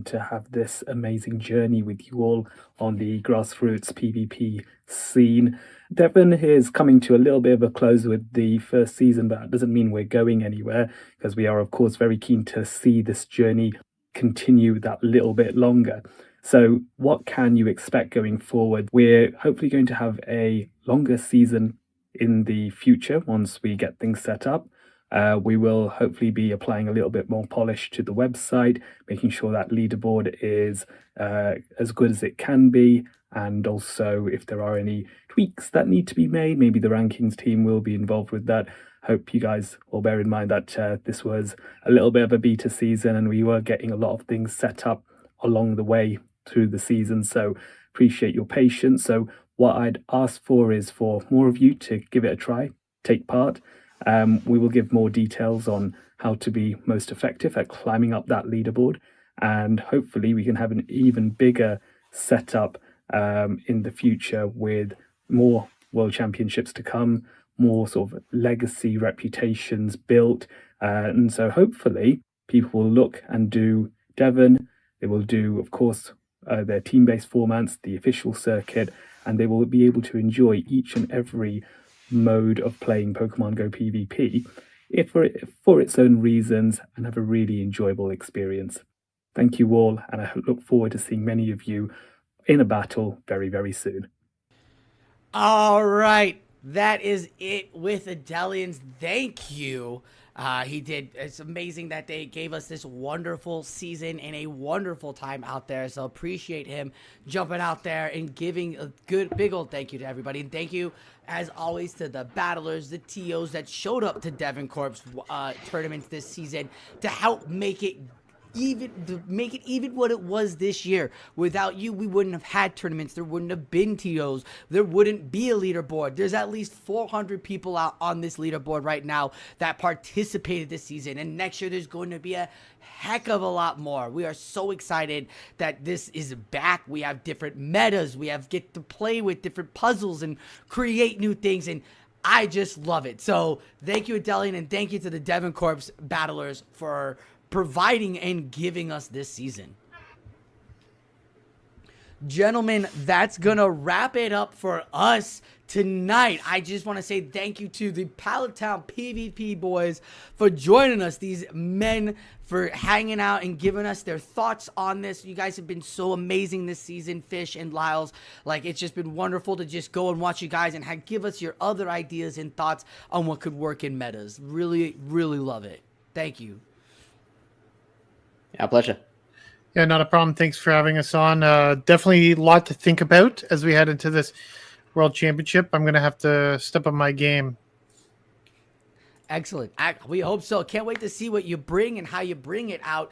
to have this amazing journey with you all on the grassroots PvP scene. Devon is coming to a little bit of a close with the first season, but that doesn't mean we're going anywhere, because we are, of course, very keen to see this journey continue that little bit longer. So what can you expect going forward? We're hopefully going to have a longer season in the future once we get things set up. We will hopefully be applying a little bit more polish to the website, making sure that leaderboard is as good as it can be. And also, if there are any tweaks that need to be made, maybe the rankings team will be involved with that. Hope you guys will bear in mind that this was a little bit of a beta season and we were getting a lot of things set up along the way through the season. So appreciate your patience. So what I'd ask for is for more of you to give it a try, take part. We will give more details on how to be most effective at climbing up that leaderboard, and hopefully we can have an even bigger setup in the future with more world championships to come, more sort of legacy reputations built, and so hopefully people will look and do Devon. They will do, of course, their team-based formats, the official circuit, and they will be able to enjoy each and every mode of playing Pokemon Go PvP for its own reasons and have a really enjoyable experience. Thank you all, and I look forward to seeing many of you in a battle very, very soon. All right. That is it with Adelians. Thank you. It's amazing that they gave us this wonderful season and a wonderful time out there. So appreciate him jumping out there and giving a good, big old thank you to everybody. And thank you, as always, to the battlers, the TOs that showed up to Devon Corp's tournaments this season to help make it even what it was this year. Without you, we wouldn't have had tournaments. There wouldn't have been TOs. There wouldn't be a leaderboard. There's at least 400 people out on this leaderboard right now that participated this season. And next year, there's going to be a heck of a lot more. We are so excited that this is back. We have different metas. We get to play with different puzzles and create new things. And I just love it. So thank you, Adelian, and thank you to the Devon Corp's battlers for providing and giving us this season. Gentlemen, that's gonna wrap it up for us tonight. I just want to say thank you to the Pallettown PvP boys for joining us, these men for hanging out and giving us their thoughts on this. You guys have been so amazing this season, Fish and Lyles. Like, it's just been wonderful to just go and watch you guys and give us your other ideas and thoughts on what could work in metas. Really, really love it. Thank you. Our pleasure. Yeah, not a problem. Thanks for having us on. Definitely a lot to think about as we head into this World Championship. I'm going to have to step up my game. Excellent. We hope so. Can't wait to see what you bring and how you bring it out.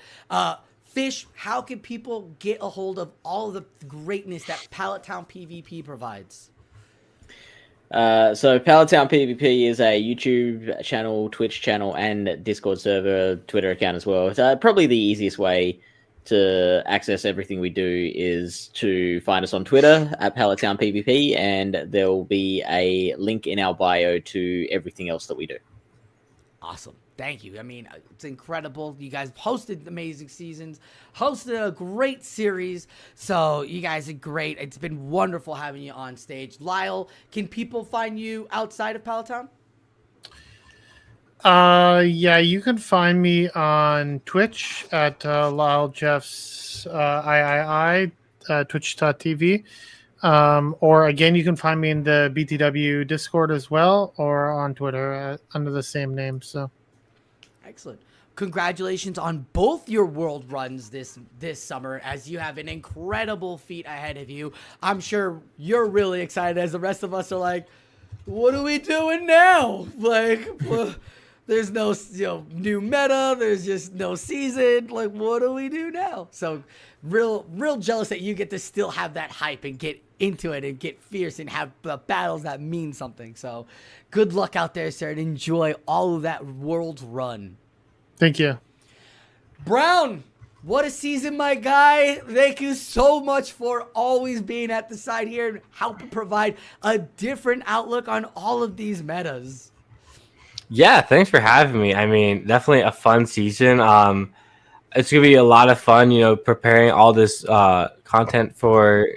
Fish, how can people get a hold of all the greatness that Pallettown PvP provides? So Pallettown PvP is a YouTube channel, Twitch channel, and Discord server, Twitter account as well. So probably the easiest way to access everything we do is to find us on Twitter at Pallettown PvP, and there will be a link in our bio to everything else that we do. Awesome. Thank you. I mean, it's incredible. You guys hosted amazing seasons, hosted a great series. So you guys are great. It's been wonderful having you on stage. Lyle, can people find you outside of Pallettown? Yeah, you can find me on Twitch at Lyle Jeffs III, twitch.tv. Or again, you can find me in the BTW Discord as well, or on Twitter under the same name. So. Excellent. Congratulations on both your world runs this summer, as you have an incredible feat ahead of you. I'm sure you're really excited, as the rest of us are like, what are we doing now? Like, there's no new meta. There's just no season. Like, what do we do now? So real jealous that you get to still have that hype and get into it and get fierce and have battles that mean something. So good luck out there, sir, and enjoy all of that world run. Thank you. Brown, what a season, my guy. Thank you so much for always being at the side here and helping provide a different outlook on all of these metas. Yeah, thanks for having me. I mean, definitely a fun season. It's gonna be a lot of fun, preparing all this content for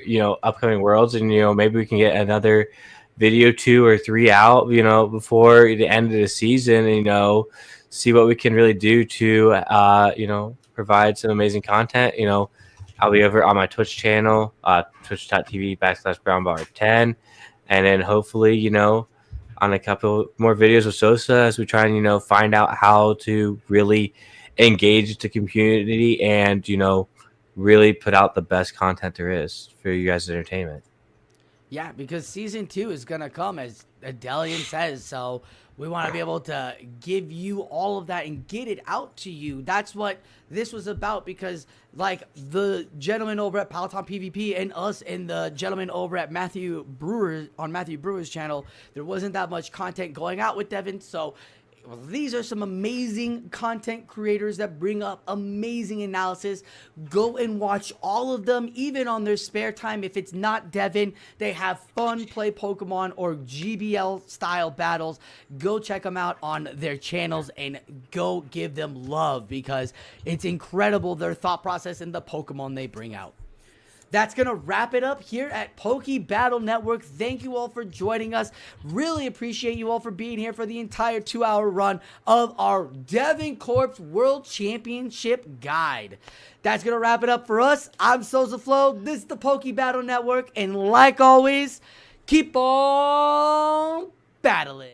upcoming worlds, and maybe we can get another video 2 or 3 out before the end of the season, and see what we can really do to provide some amazing content. I'll be over on my Twitch channel, twitch.tv/brownbar10, and then hopefully on a couple more videos with Sosa as we try and find out how to really engage the community and really put out the best content there is for you guys' entertainment. Yeah, because season 2 is gonna come, as Adelian says, so we want to be able to give you all of that and get it out to you. That's what this was about, because like the gentleman over at Pallettown PvP and us and the gentleman over at Matthew Brewer's channel, there wasn't that much content going out with Devon. So these are some amazing content creators that bring up amazing analysis. Go and watch all of them, even on their spare time. If it's not Devon, they have fun, play Pokemon or GBL style battles. Go check them out on their channels and go give them love, because it's incredible, their thought process and the Pokemon they bring out. that's going to wrap it up here at Poke Battle Network. Thank you all for joining us. Really appreciate you all for being here for the entire 2-hour run of our Devon Corpse World Championship Guide. That's going to wrap it up for us. I'm SozaFlow. This is the Poke Battle Network. And like always, keep on battling.